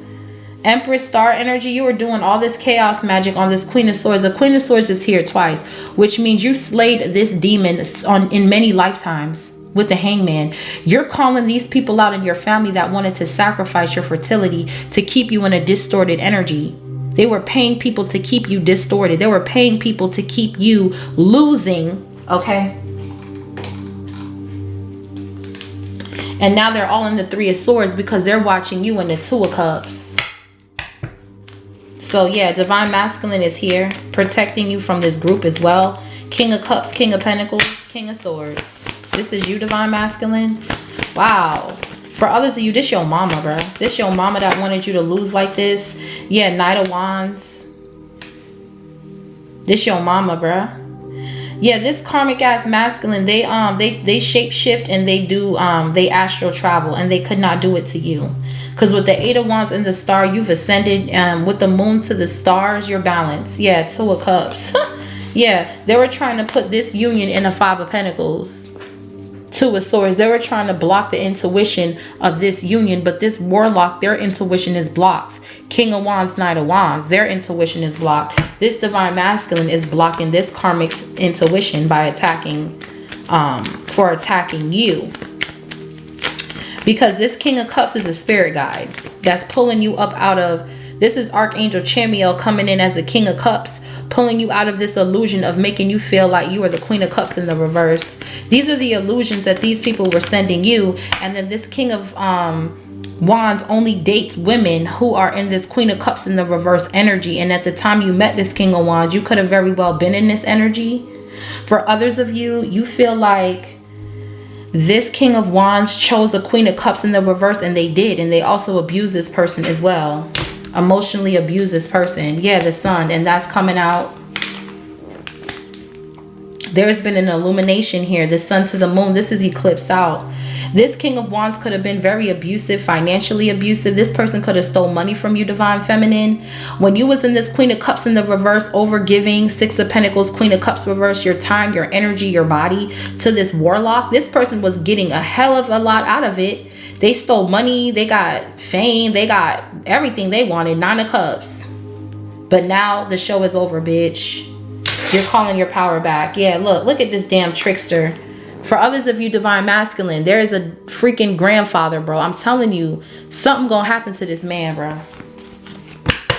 B: Empress, Star energy, you were doing all this chaos magic on this Queen of Swords. The Queen of Swords is here twice, which means you slayed this demon in many lifetimes with the Hangman. You're calling these people out in your family that wanted to sacrifice your fertility to keep you in a distorted energy. They were paying people to keep you distorted. They were paying people to keep you losing, okay? And now they're all in the Three of Swords because they're watching you in the Two of Cups. So yeah, Divine Masculine is here, protecting you from this group as well. King of Cups, King of Pentacles, King of Swords. This is you, Divine Masculine. Wow. For others of you, this your mama, bro. This your mama that wanted you to lose like this. Yeah, Knight of Wands. This your mama, bro. Yeah, this karmic ass masculine, they shape shift and they do they astral travel, and they could not do it to you. Because with the 8 of Wands and the star, you've ascended. With the moon to the stars, you're balanced. Yeah, 2 of Cups. Yeah, they were trying to put this union in a 5 of Pentacles. 2 of Swords. They were trying to block the intuition of this union, but this warlock, their intuition is blocked. King of Wands, Knight of Wands, their intuition is blocked. This divine masculine is blocking this karmic's intuition by attacking, for attacking you. Because this King of Cups is a spirit guide that's pulling you up out of, this is Archangel Chamuel coming in as the King of Cups, pulling you out of this illusion of making you feel like you are the Queen of Cups in the reverse. These are the illusions that these people were sending you. And then this King of Wands only dates women who are in this Queen of Cups in the reverse energy. And at the time you met this King of Wands, you could have very well been in this energy. For others of you, you feel like this King of Wands chose a Queen of Cups in the reverse, and they did. And they also abused this person as well. Emotionally abuse this person. Yeah, the Sun, and that's coming out. There's been an illumination here. The Sun to the Moon, this is eclipsed out. This King of Wands could have been very abusive, financially abusive. This person could have stole money from you, Divine Feminine. When you was in this Queen of Cups in the reverse, overgiving, 6 of Pentacles, Queen of Cups reverse, your time, your energy, your body to this warlock, this person was getting a hell of a lot out of it. They stole money, they got fame, they got everything they wanted, 9 of Cups. But now the show is over, bitch. You're calling your power back. Yeah, look at this damn trickster. For others of you, Divine Masculine, there is a freaking grandfather, bro. I'm telling you, something gonna happen to this man, bro.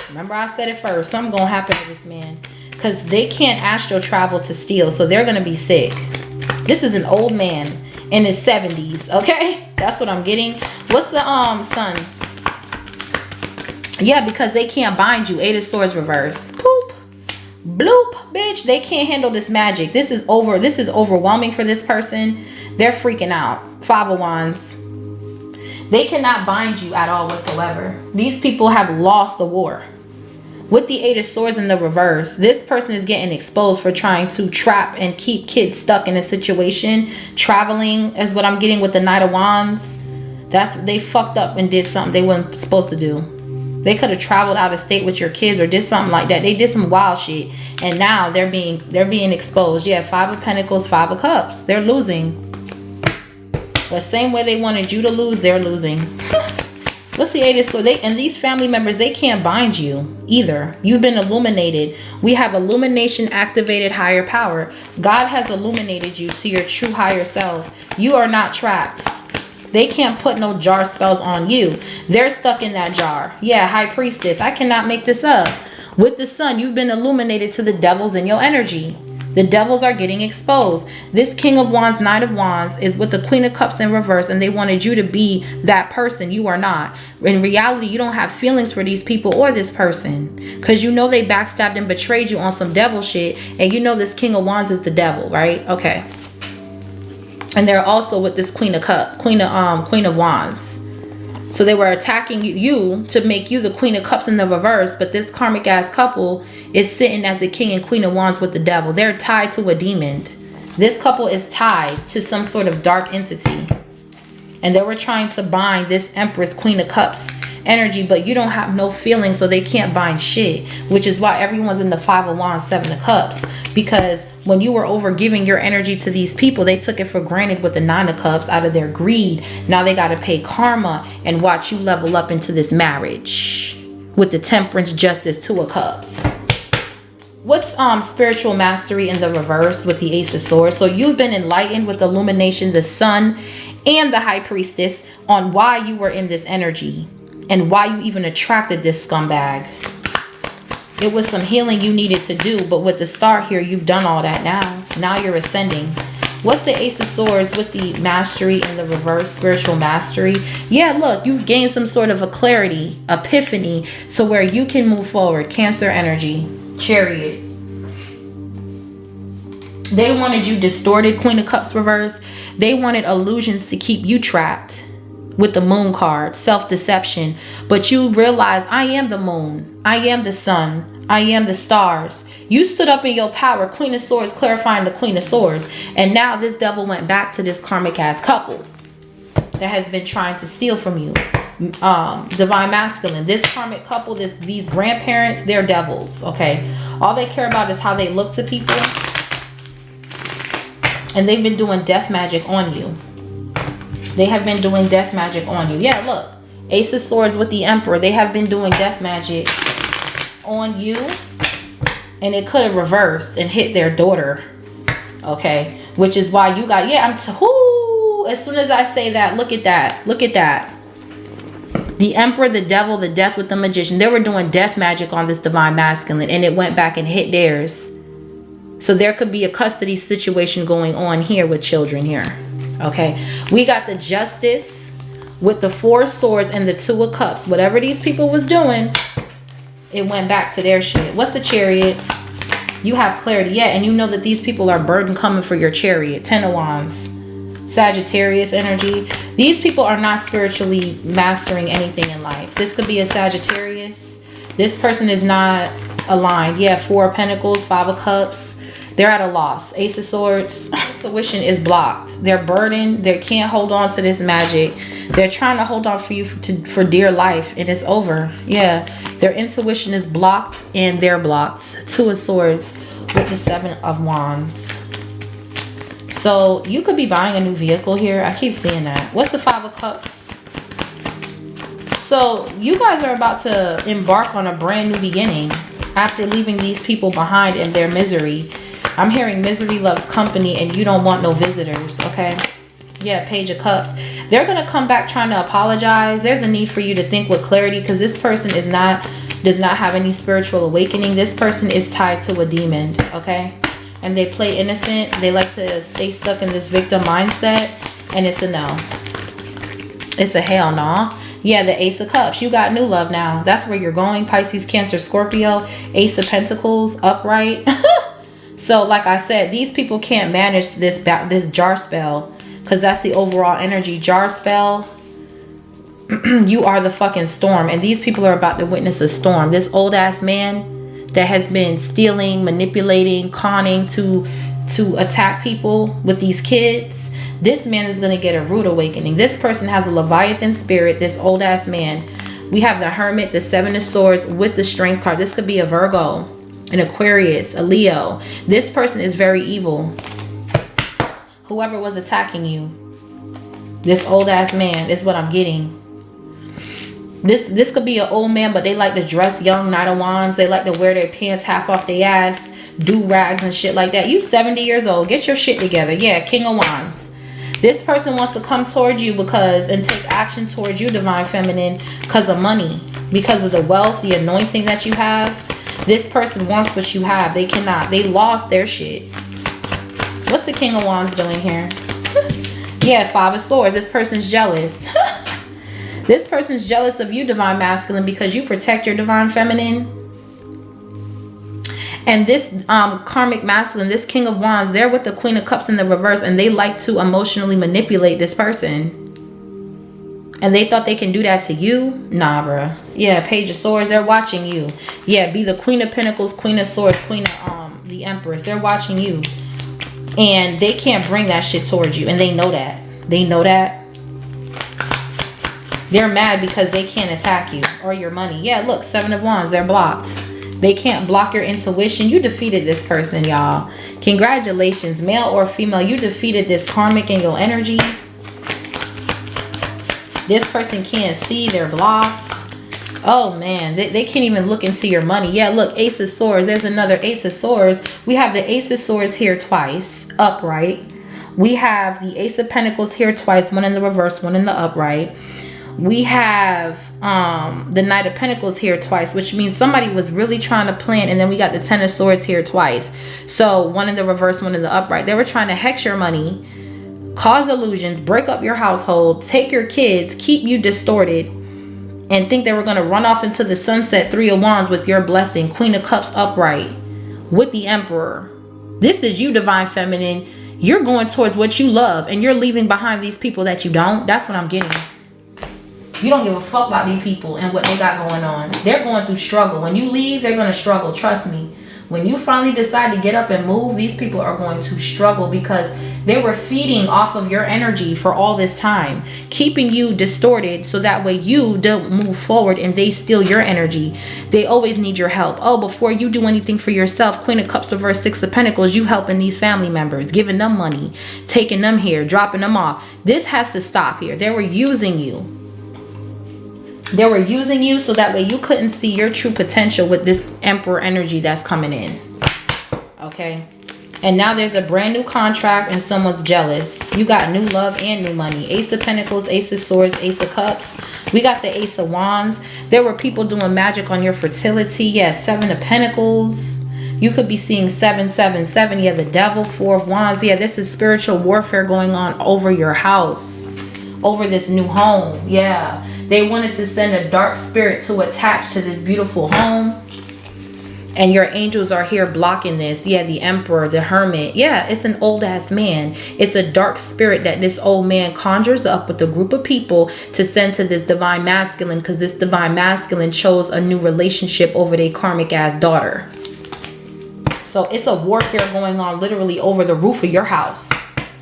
B: Remember I said it first. Something gonna happen to this man. Because they can't astral travel to steal, so they're gonna be sick. This is an old man in his 70s, okay? That's what I'm getting. What's the Sun? Yeah, because they can't bind you. 8 of Swords reverse. Poop. Bloop, bitch. They can't handle this magic. This is overwhelming for this person. They're freaking out. 5 of Wands. They cannot bind you at all whatsoever. These people have lost the war. With the 8 of Swords in the reverse, this person is getting exposed for trying to trap and keep kids stuck in a situation. Traveling is what I'm getting with the Knight of Wands. They fucked up and did something they weren't supposed to do. They could have traveled out of state with your kids or did something like that. They did some wild shit, and now they're being exposed. Yeah, 5 of Pentacles, 5 of Cups. They're losing. The same way they wanted you to lose, they're losing. What's the 8 of Swords? And these family members, they can't bind you either. You've been illuminated. We have illumination, activated higher power. God has illuminated you to your true higher self. You are not trapped. They can't put no jar spells on you. They're stuck in that jar. Yeah, High Priestess. I cannot make this up. With the Sun, you've been illuminated to the devils in your energy. The devils are getting exposed. This King of Wands, Knight of Wands is with the Queen of Cups in reverse, and they wanted you to be that person. You are not. In reality, you don't have feelings for these people or this person, because you know they backstabbed and betrayed you on some devil shit, and you know this King of Wands is the devil, right? Okay. And they're also with this Queen of Wands. So they were attacking you to make you the Queen of Cups in the reverse. But this karmic ass couple is sitting as the King and Queen of Wands with the devil. They're tied to a demon. This couple is tied to some sort of dark entity. And they were trying to bind this Empress, Queen of Cups energy. But you don't have no feelings, so they can't bind shit. Which is why everyone's in the 5 of Wands, 7 of Cups. Because when you were over giving your energy to these people, they took it for granted with the 9 of Cups out of their greed. Now they got to pay karma and watch you level up into this marriage with the Temperance, Justice, 2 of Cups. What's spiritual mastery in the reverse with the Ace of Swords? So you've been enlightened with illumination, the Sun and the High Priestess, on why you were in this energy and why you even attracted this scumbag. It was some healing you needed to do, but with the Star here, you've done all that now. Now you're ascending. What's the Ace of Swords with the mastery in the reverse, spiritual mastery? Yeah, look, you've gained some sort of a clarity, epiphany, so where you can move forward. Cancer energy, Chariot. They wanted you distorted, Queen of Cups reverse. They wanted illusions to keep you trapped. with the moon card, self-deception. But you realize, I am the moon, I am the sun, I am the stars. You stood up in your power. Queen of Swords clarifying the Queen of Swords. And now this devil went back to this karmic ass couple that has been trying to steal from you. Divine masculine, this karmic couple, these grandparents, they're devils. Okay, all they care about is how they look to people, and they've been doing death magic on you. They have been doing death magic on you. Yeah, look, Ace of Swords with the Emperor. They have been doing death magic on you, and it could have reversed and hit their daughter. Okay, which is why you got, yeah, as soon as I say that, look at that, look at that. The Emperor, the devil, the death with the magician. They were doing death magic on this divine masculine, and it went back and hit theirs. So there could be a custody situation going on here with children here. Okay, we got the Justice with the Four of Swords and the Two of Cups. Whatever these people was doing, it went back to their shit. What's the Chariot? You have clarity, yeah, and you know that these people are burden coming for your chariot. 10 of Wands, Sagittarius energy. These people are not spiritually mastering anything in life. This could be a Sagittarius. This person is not aligned. Yeah, 4 of Pentacles, 5 of Cups. They're at a loss. Ace of Swords, intuition is blocked. They're burdened. They can't hold on to this magic. They're trying to hold on for you for dear life, and it's over. Yeah, their intuition is blocked, and they're blocked. 2 of Swords with the 7 of Wands. So you could be buying a new vehicle here. I keep seeing that. What's the 5 of Cups? So you guys are about to embark on a brand new beginning after leaving these people behind in their misery. I'm hearing misery loves company, and you don't want no visitors. Okay, yeah, Page of Cups. They're gonna come back trying to apologize. There's a need for you to think with clarity, because this person does not have any spiritual awakening. This person is tied to a demon. Okay, and they play innocent. They like to stay stuck in this victim mindset, and it's a no. It's a hell no. Yeah, the Ace of Cups. You got new love now. That's where you're going. Pisces, Cancer, Scorpio. Ace of Pentacles upright. So like I said, these people can't manage this jar spell, because that's the overall energy. Jar spell. You are the fucking storm, and these people are about to witness a storm. This old ass man that has been stealing, manipulating, conning to attack people with these kids. This man is going to get a rude awakening. This person has a Leviathan spirit, this old ass man. We have the Hermit, the 7 of Swords with the Strength card. This could be a Virgo, an Aquarius, a Leo. This person is very evil. Whoever was attacking you, this old ass man is what I'm getting. This could be an old man, but they like to dress young. Knight of Wands. They like to wear their pants half off their ass, do rags and shit like that. You 70 years old. Get your shit together. Yeah, King of Wands. This person wants to come towards you and take action towards you, Divine Feminine, because of money, because of the wealth, the anointing that you have. This person wants what you have. They cannot. They lost their shit. What's the King of Wands doing here? Yeah, 5 of Swords. This person's jealous. This person's jealous of you, Divine Masculine, because you protect your Divine Feminine. And this karmic masculine, this King of Wands, they're with the Queen of Cups in the reverse, and they like to emotionally manipulate this person. And they thought they can do that to you? Nah, bruh. Yeah, Page of Swords, they're watching you. Yeah, be the Queen of Pentacles, Queen of Swords, Queen of the Empress. They're watching you. And they can't bring that shit towards you. And they know that. They know that. They're mad because they can't attack you or your money. Yeah, look, 7 of Wands, they're blocked. They can't block your intuition. You defeated this person, y'all. Congratulations, male or female. You defeated this karmic in your energy. This person can't see. They're blocked. Oh, man. They can't even look into your money. Yeah, look, Ace of Swords. There's another Ace of Swords. We have the Ace of Swords here twice, upright. We have the Ace of Pentacles here twice, one in the reverse, one in the upright. We have the Knight of Pentacles here twice, which means somebody was really trying to plan. And then we got the 10 of Swords here twice. So one in the reverse, one in the upright. They were trying to hex your money, cause illusions, break up your household, take your kids, keep you distorted, and think they were going to run off into the sunset. 3 of Wands with your blessing. Queen of Cups upright with the Emperor. This is you, Divine Feminine. You're going towards what you love, and you're leaving behind these people that you don't. That's what I'm getting. You don't give a fuck about these people and what they got going on. They're going through struggle. When you leave, they're going to struggle. Trust me. When you finally decide to get up and move, these people are going to struggle because they were feeding off of your energy for all this time, keeping you distorted so that way you don't move forward and they steal your energy. They always need your help. Oh, before you do anything for yourself, Queen of Cups reverse, Six of Pentacles, you helping these family members, giving them money, taking them here, dropping them off. This has to stop here. They were using you. They were using you so that way you couldn't see your true potential with this Emperor energy that's coming in. Okay. And now there's a brand new contract and someone's jealous. You got new love and new money. Ace of Pentacles, Ace of Swords, Ace of Cups. We got the Ace of Wands. There were people doing magic on your fertility. Yes, Seven of Pentacles. You could be seeing 777. Yeah, the Devil, Four of Wands. Yeah, this is spiritual warfare going on over your house. Over this new home. Yeah. They wanted to send a dark spirit to attach to this beautiful home. And your angels are here blocking this. Yeah, the Emperor, the Hermit. Yeah, it's an old ass man. It's a dark spirit that this old man conjures up with a group of people to send to this divine masculine, because this divine masculine chose a new relationship over their karmic ass daughter. So it's a warfare going on literally over the roof of your house.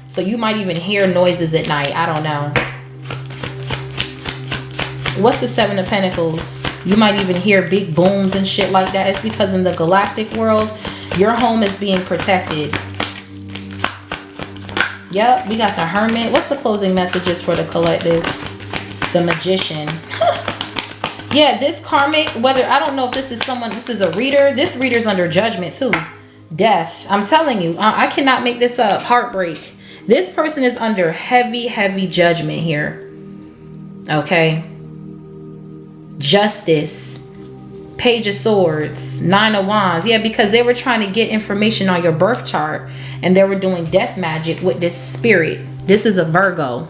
B: So you might even hear noises at night. I don't know. What's the Seven of Pentacles? You might even hear big booms and shit like that. It's because in the galactic world, your home is being protected. Yep, we got the Hermit. What's the closing messages for the collective? The Magician. Yeah, this karmic, whether, I don't know if this is someone, this is a reader. This reader's under judgment too. Death. I'm telling you, I cannot make this up. Heartbreak. This person is under heavy, heavy judgment here. Okay. Justice, Page of Swords, Nine of Wands. Yeah, because they were trying to get information on your birth chart and they were doing death magic with this spirit. This is a Virgo.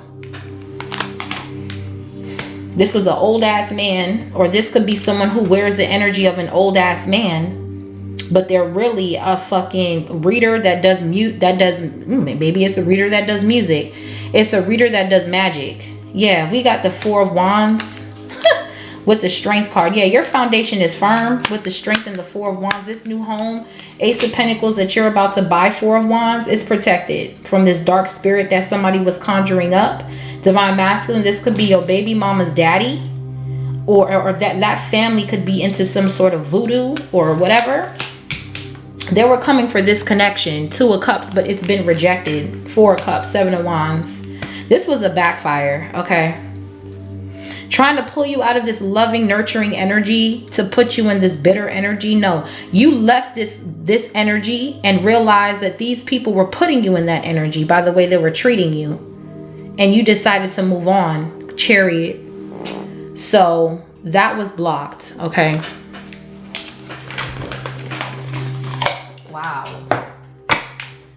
B: This was an old ass man, or this could be someone who wears the energy of an old ass man, but they're really a fucking reader that does maybe it's a reader that does music. It's a reader that does magic. Yeah, we got the Four of Wands. With the Strength card. Yeah, your foundation is firm with the Strength and the Four of Wands. This new home, Ace of Pentacles that you're about to buy, Four of Wands, is protected from this dark spirit that somebody was conjuring up. Divine Masculine, this could be your baby mama's daddy. Or that family could be into some sort of voodoo or whatever. They were coming for this connection. Two of Cups, but it's been rejected. Four of Cups, Seven of Wands. This was a backfire, okay? Trying to pull you out of this loving, nurturing energy to put you in this bitter energy. No, you left this energy and realized that these people were putting you in that energy by the way they were treating you. And you decided to move on. Chariot. So that was blocked. Okay. Wow.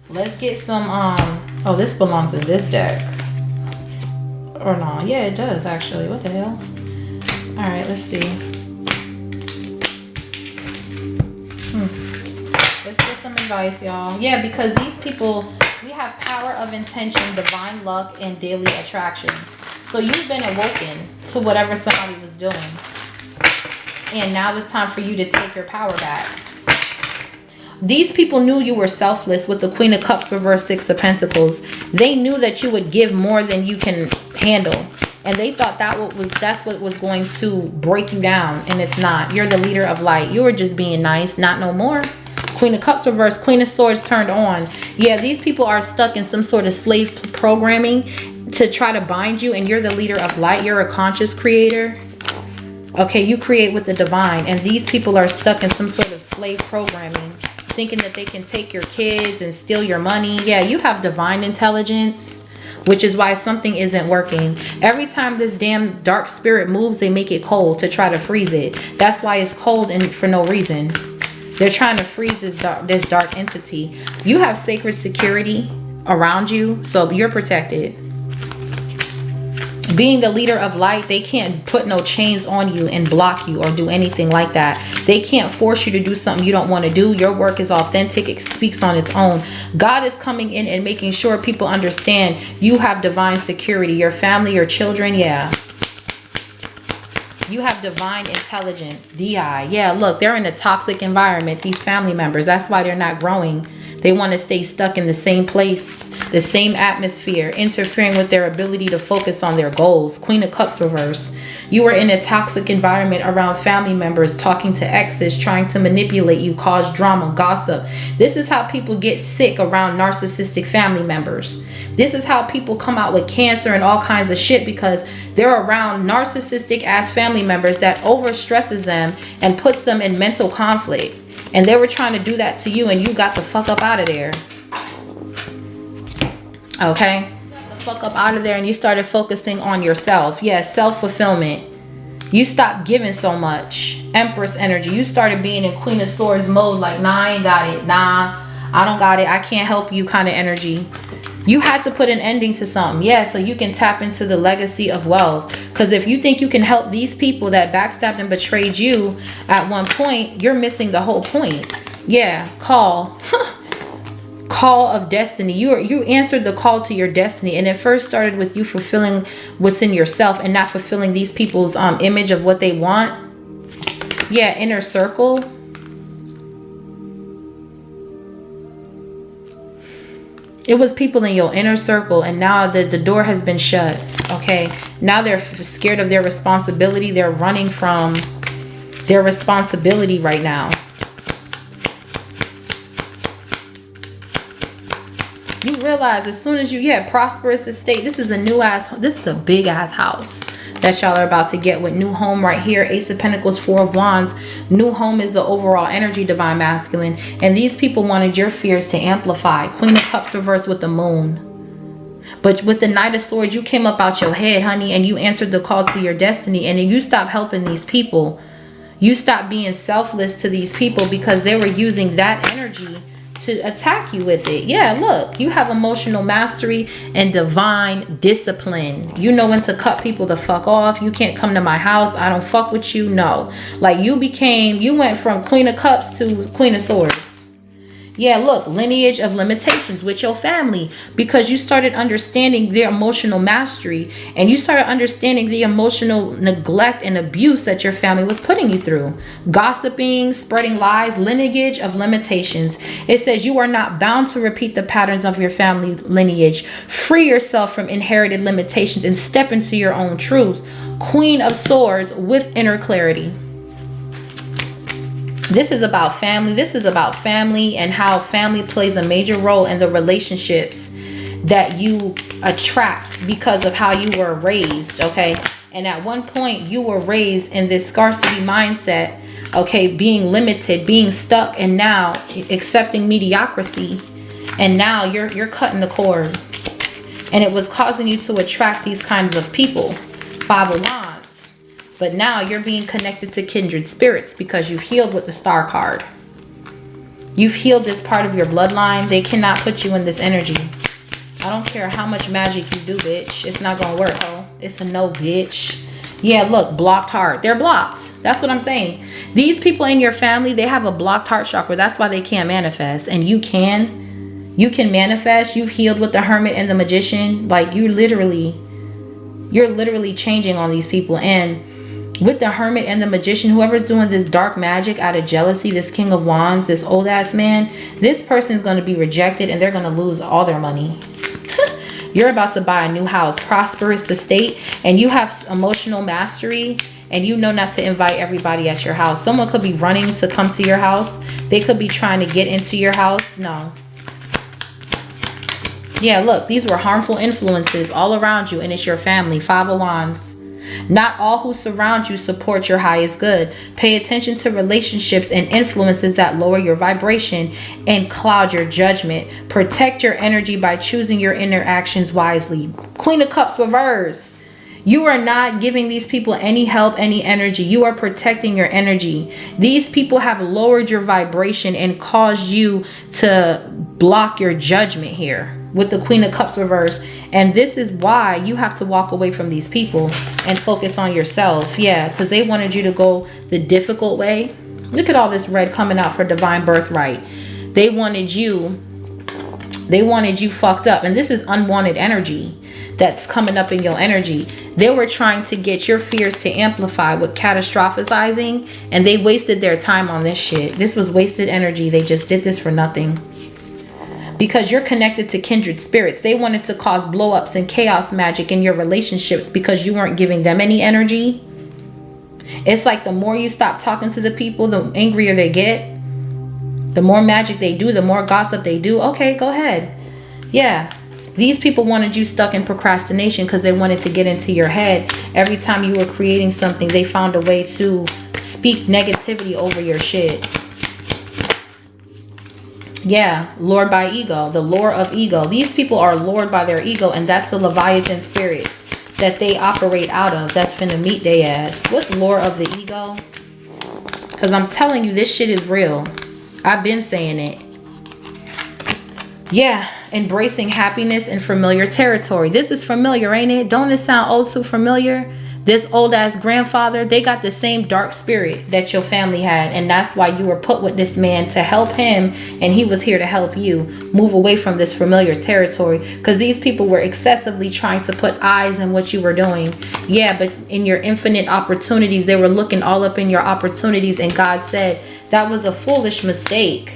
B: Let's get some, oh, this belongs in this deck. Or no, yeah, it does actually. What the hell? All right, let's see. Let's get some advice, y'all. Yeah, because these people, we have power of intention, divine luck, and daily attraction. So you've been awoken to whatever somebody was doing. And now it's time for you to take your power back. These people knew you were selfless with the Queen of Cups reverse, Six of Pentacles. They knew that you would give more than you can handle. And they thought that's what was going to break you down. And it's not. You're the leader of light. You were just being nice. Not no more. Queen of Cups reverse, Queen of Swords turned on. Yeah, these people are stuck in some sort of slave programming to try to bind you. And you're the leader of light. You're a conscious creator. Okay, you create with the divine. And these people are stuck in some sort of slave programming, thinking that they can take your kids and steal your money. Yeah, you have divine intelligence, which is why something isn't working. Every time this damn dark spirit moves, they make it cold to try to freeze it. That's why it's cold and for no reason. They're trying to freeze this dark entity. You have sacred security around you, so you're protected. Being the leader of light, they can't put no chains on you and block you or do anything like that. They can't force you to do something you don't want to do. Your work is authentic. It speaks on its own. God is coming in and making sure people understand you have divine security. Your family, your children, yeah. You have divine intelligence, DI. Yeah, look, they're in a toxic environment, these family members. That's why they're not growing. They want to stay stuck in the same place, the same atmosphere, interfering with their ability to focus on their goals. Queen of Cups reverse. You are in a toxic environment around family members, talking to exes, trying to manipulate you, cause drama, gossip. This is how people get sick around narcissistic family members. This is how people come out with cancer and all kinds of shit, because they're around narcissistic ass family members that overstresses them and puts them in mental conflict. And they were trying to do that to you, and you got the fuck up out of there. Okay? Got the fuck up out of there, and you started focusing on yourself. Yes, self-fulfillment. You stopped giving so much. Empress energy. You started being in Queen of Swords mode, like, nah, I ain't got it. Nah, I don't got it. I can't help you kind of energy. You had to put an ending to something. Yeah, so you can tap into the legacy of wealth. Because if you think you can help these people that backstabbed and betrayed you at one point, you're missing the whole point. Yeah, call. Call of destiny. You answered the call to your destiny. And it first started with you fulfilling what's in yourself and not fulfilling these people's image of what they want. Yeah, inner circle. It was people in your inner circle, and now the door has been shut. Okay, now they're scared of their responsibility. They're running from their responsibility right now. You realize as soon as prosperous estate. This is a big ass house that y'all are about to get with new home right here. Ace of Pentacles, Four of Wands. New home is the overall energy, divine masculine. And these people wanted your fears to amplify. Queen of Cups reversed with the moon. But with the Knight of Swords, you came up out your head, honey, and you answered the call to your destiny. And then you stopped helping these people. You stopped being selfless to these people because they were using that energy to attack you with it. Yeah, look, you have emotional mastery and divine discipline. You know when to cut people the fuck off. You can't come to my house. I don't fuck with you. No. Like you went from Queen of Cups to Queen of Swords. Yeah, look, lineage of limitations with your family, because you started understanding their emotional mastery and you started understanding the emotional neglect and abuse that your family was putting you through. Gossiping, spreading lies, lineage of limitations. It says you are not bound to repeat the patterns of your family lineage. Free yourself from inherited limitations and step into your own truth. Queen of Swords with inner clarity. This is about family. This is about family and how family plays a major role in the relationships that you attract because of how you were raised, okay? And at one point, you were raised in this scarcity mindset, okay? Being limited, being stuck, and now accepting mediocrity. And now you're cutting the cord. And it was causing you to attract these kinds of people. Five of Wands. But now you're being connected to kindred spirits because you've healed with the Star card. You've healed this part of your bloodline. They cannot put you in this energy. I don't care how much magic you do, bitch. It's not gonna work, oh. It's a no, bitch. Yeah, look, blocked heart. They're blocked. That's what I'm saying. These people in your family, they have a blocked heart chakra. That's why they can't manifest. And you can. You can manifest. You've healed with the Hermit and the Magician. Like, you're literally changing on these people. And with the Hermit and the Magician, whoever's doing this dark magic out of jealousy, this King of Wands, this old ass man, this person is going to be rejected and they're going to lose all their money. You're about to buy a new house, prosperous estate, and you have emotional mastery, and you know not to invite everybody at your house. Someone could be running to come to your house. They could be trying to get into your house. No. Yeah, look, these were harmful influences all around you, and it's your family. Five of Wands. Not all who surround you support your highest good. Pay attention to relationships and influences that lower your vibration and cloud your judgment. Protect your energy by choosing your interactions wisely. Queen of Cups reverse. You are not giving these people any help, any energy. You are protecting your energy. These people have lowered your vibration and caused you to block your judgment here with the Queen of Cups reverse. And this is why you have to walk away from these people and focus on yourself. Yeah, because they wanted you to go the difficult way. Look at all this red coming out for divine birthright. They wanted you fucked up. And this is unwanted energy. that's coming up in your energy. They were trying to get your fears to amplify with catastrophizing, and they wasted their time on this shit. This was wasted energy. They just did this for nothing. Because you're connected to kindred spirits. They wanted to cause blow-ups and chaos magic in your relationships because you weren't giving them any energy. It's like the more you stop talking to the people, the angrier they get. The more magic they do, the more gossip they do. Okay, go ahead. Yeah. These people wanted you stuck in procrastination because they wanted to get into your head. Every time you were creating something, they found a way to speak negativity over your shit. Yeah, lured by ego. The lure of ego. These people are lured by their ego, and that's the Leviathan spirit that they operate out of. That's finna meet they ass. What's lure of the ego? Because I'm telling you, this shit is real. I've been saying it. Yeah, embracing happiness in familiar territory. This is familiar, ain't it? Don't it sound old too familiar? This old ass grandfather, they got the same dark spirit that your family had, and that's why you were put with this man to help him, and he was here to help you move away from this familiar territory, because these people were excessively trying to put eyes on what you were doing. Yeah, but in your infinite opportunities, they were looking all up in your opportunities, and God said that was a foolish mistake.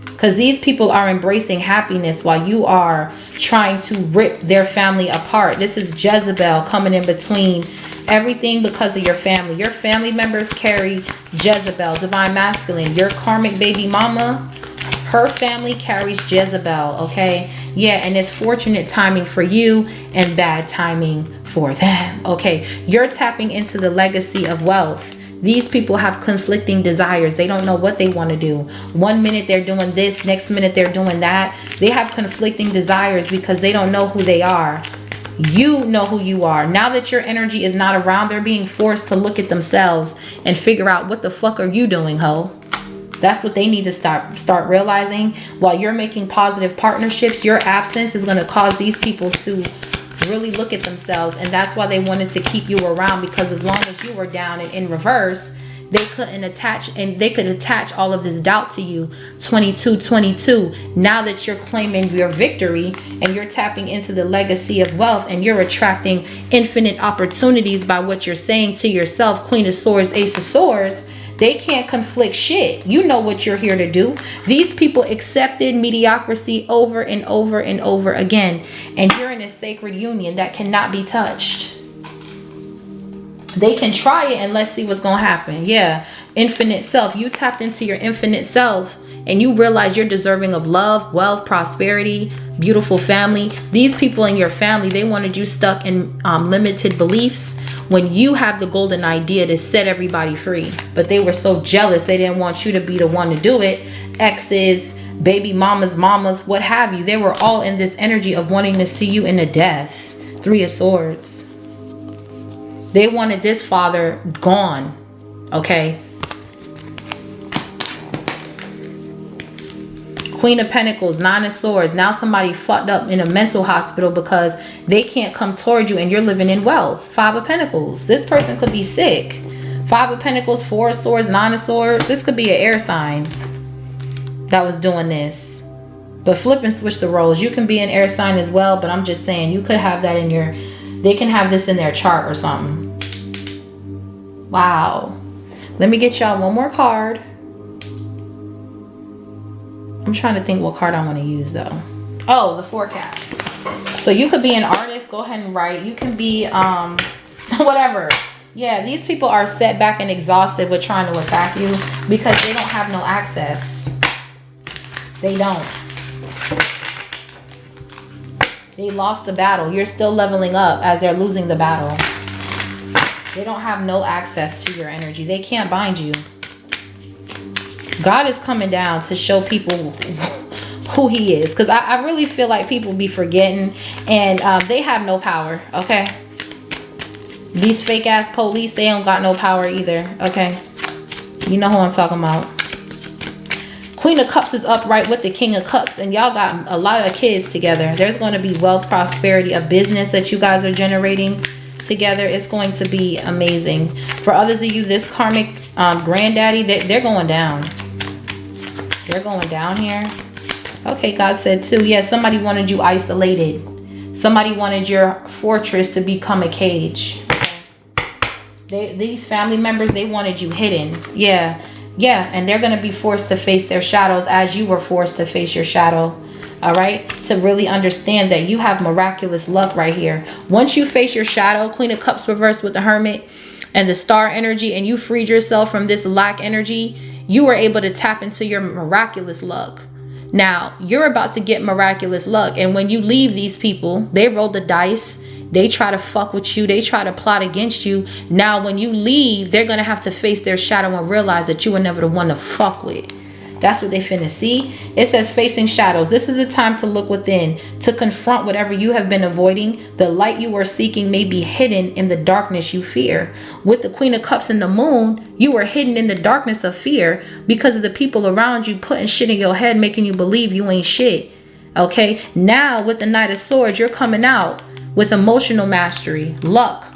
B: Because these people are embracing happiness while you are trying to rip their family apart. This is Jezebel coming in between everything because of your family. Your family members carry Jezebel, divine masculine. Your karmic baby mama, her family carries Jezebel, okay? Yeah, and it's fortunate timing for you and bad timing for them, okay? You're tapping into the legacy of wealth. These people have conflicting desires. They don't know what they want to do. One minute they're doing this, next minute they're doing that. They have conflicting desires because they don't know who they are. You know who you are. Now that your energy is not around, they're being forced to look at themselves and figure out, what the fuck are you doing, ho? That's what they need to start realizing. While you're making positive partnerships, your absence is going to cause these people to really look at themselves, and that's why they wanted to keep you around, because as long as you were down and in reverse, they couldn't attach, and they could attach all of this doubt to you. 2222. Now that you're claiming your victory and you're tapping into the legacy of wealth and you're attracting infinite opportunities by what you're saying to yourself, Queen of Swords, Ace of Swords, they can't conflict shit. You know what you're here to do. These people accepted mediocrity over and over and over again. And you're in a sacred union that cannot be touched. They can try it, and let's see what's going to happen. Yeah, infinite self. You tapped into your infinite self and you realize you're deserving of love, wealth, prosperity, beautiful family. These people in your family, they wanted you stuck in limited beliefs when you have the golden idea to set everybody free. But they were so jealous, they didn't want you to be the one to do it. Exes, baby mamas, what have you. They were all in this energy of wanting to see you in a death. Three of Swords. They wanted this father gone, okay? Queen of Pentacles, Nine of Swords. Now somebody fucked up in a mental hospital because they can't come toward you and you're living in wealth. Five of Pentacles. This person could be sick. Five of Pentacles, Four of Swords, Nine of Swords. This could be an air sign that was doing this. But flip and switch the roles. You can be an air sign as well, but I'm just saying you could have that in your... They can have this in their chart or something. Wow. Let me get y'all one more card. I'm trying to think what card I want to use though. Oh, the forecast. So you could be an artist. Go ahead and write. You can be whatever. Yeah, these people are set back and exhausted with trying to attack you because they don't have no access. They don't. They lost the battle. You're still leveling up as they're losing the battle. They don't have no access to your energy. They can't bind you. God is coming down to show people who he is. Because I really feel like people be forgetting. And they have no power. Okay. These fake ass police, they don't got no power either. Okay. You know who I'm talking about. Queen of Cups is upright with the King of Cups. And y'all got a lot of kids together. There's going to be wealth, prosperity, a business that you guys are generating together. It's going to be amazing. For others of you, this karmic granddaddy, they're going down. They're going down here. Okay, God said too. Yeah, somebody wanted you isolated. Somebody wanted your fortress to become a cage. These family members, they wanted you hidden. Yeah, and they're gonna be forced to face their shadows as you were forced to face your shadow. All right, to really understand that you have miraculous luck right here. Once you face your shadow, Queen of Cups reversed with the Hermit and the star energy, and you freed yourself from this lack energy, you were able to tap into your miraculous luck. Now you're about to get miraculous luck, and when you leave these people, they roll the dice, they try to fuck with you, they try to plot against you. Now when you leave, they're gonna have to face their shadow and realize that you were never the one to fuck with. That's what they finna see. It says facing shadows. This is a time to look within, to confront whatever you have been avoiding. The light you are seeking may be hidden in the darkness you fear. With the Queen of Cups and the Moon, you were hidden in the darkness of fear because of the people around you putting shit in your head, making you believe you ain't shit. Okay, now with the Knight of Swords, you're coming out with emotional mastery, luck.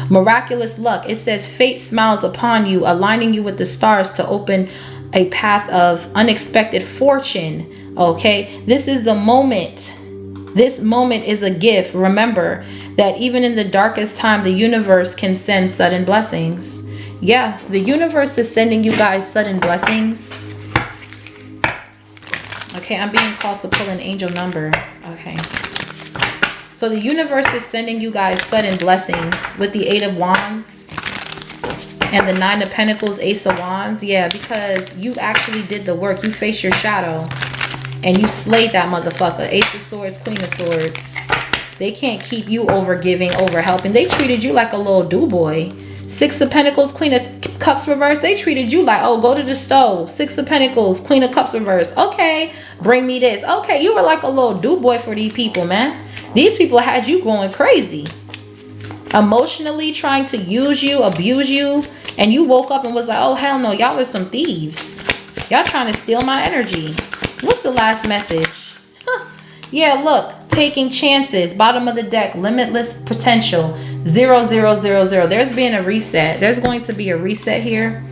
B: Miraculous luck. It says fate smiles upon you, aligning you with the stars to open a path of unexpected fortune. Okay, this is the moment. This moment is a gift. Remember that even in the darkest time, the universe can send sudden blessings. Yeah, the universe is sending you guys sudden blessings. Okay, I'm being called to pull an angel number. Okay, so the universe is sending you guys sudden blessings with the 8 of Wands and the 9 of Pentacles, Ace of Wands. Yeah, because you actually did the work. You faced your shadow and you slayed that motherfucker. Ace of Swords, Queen of Swords. They can't keep you over giving, over helping. They treated you like a little do-boy. 6 of Pentacles, Queen of Cups reverse. They treated you like, oh, go to the stove. 6 of Pentacles, Queen of Cups reverse. Okay, bring me this. Okay, you were like a little do-boy for these people, man. These people had you going crazy. Emotionally trying to use you, abuse you. And you woke up and was like, oh, hell no, y'all are some thieves. Y'all trying to steal my energy. What's the last message? Yeah, look, taking chances. Bottom of the deck, limitless potential. 0, 0, 0, 0. There's been a reset. There's going to be a reset here.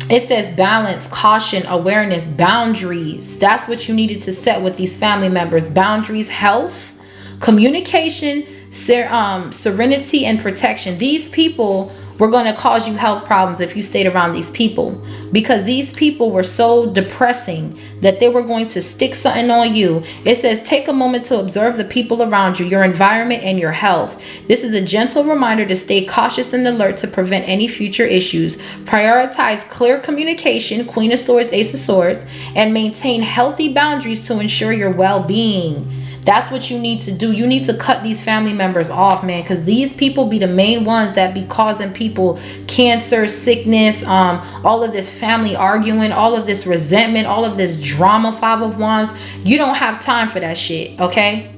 B: It says balance, caution, awareness, boundaries. That's what you needed to set with these family members. Boundaries, health, communication, serenity, and protection. These people were going to cause you health problems if you stayed around these people, because these people were so depressing that they were going to stick something on you. It says take a moment to observe the people around you, your environment, and your health. This is a gentle reminder to stay cautious and alert to prevent any future issues. Prioritize clear communication, Queen of Swords, Ace of Swords, and maintain healthy boundaries to ensure your well-being. That's what you need to do. You need to cut these family members off, man, because these people be the main ones that be causing people cancer, sickness, all of this family arguing, all of this resentment, all of this drama. 5 of Wands. You don't have time for that shit, okay?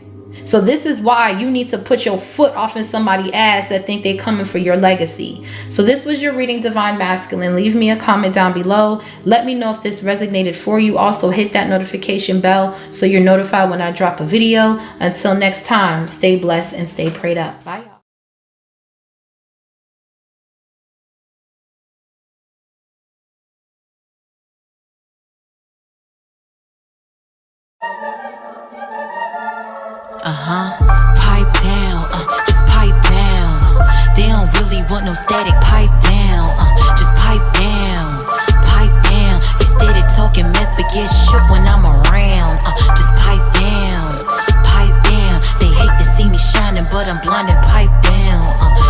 B: So this is why you need to put your foot off in somebody's ass that think they coming for your legacy. So this was your reading, Divine Masculine. Leave me a comment down below. Let me know if this resonated for you. Also hit that notification bell so you're notified when I drop a video. Until next time, stay blessed and stay prayed up. Bye, y'all.
A: Pipe down, just pipe down. They don't really want no static. Pipe down, just pipe down. Pipe down. You steady talking mess, but get shook when I'm around. Just pipe down, pipe down. They hate to see me shining, but I'm blind and pipe down.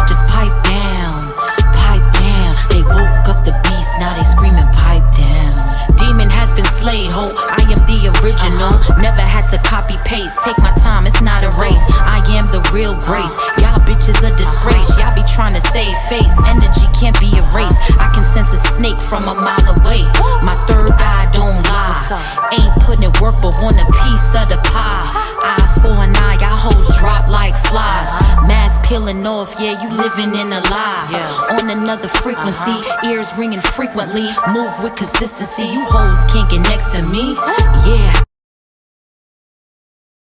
A: Just pipe down, pipe down. They woke up the beast, now they screaming pipe down. Demon has been slayed, ho. I am the original. Never had to copy paste. Take my time, it's not a race. I am the real grace. Y'all bitches a disgrace. Y'all be trying to save face. Energy can't be erased. I can sense a snake from a mile away. My third eye don't lie. Ain't putting in work, but want a piece of the pie. Eye for an eye, y'all hoes drop like flies. Mask peeling off, yeah, you living in a lie. On another frequency, ears ringing frequently. Move with consistency. You hoes can't get next to me. Yeah.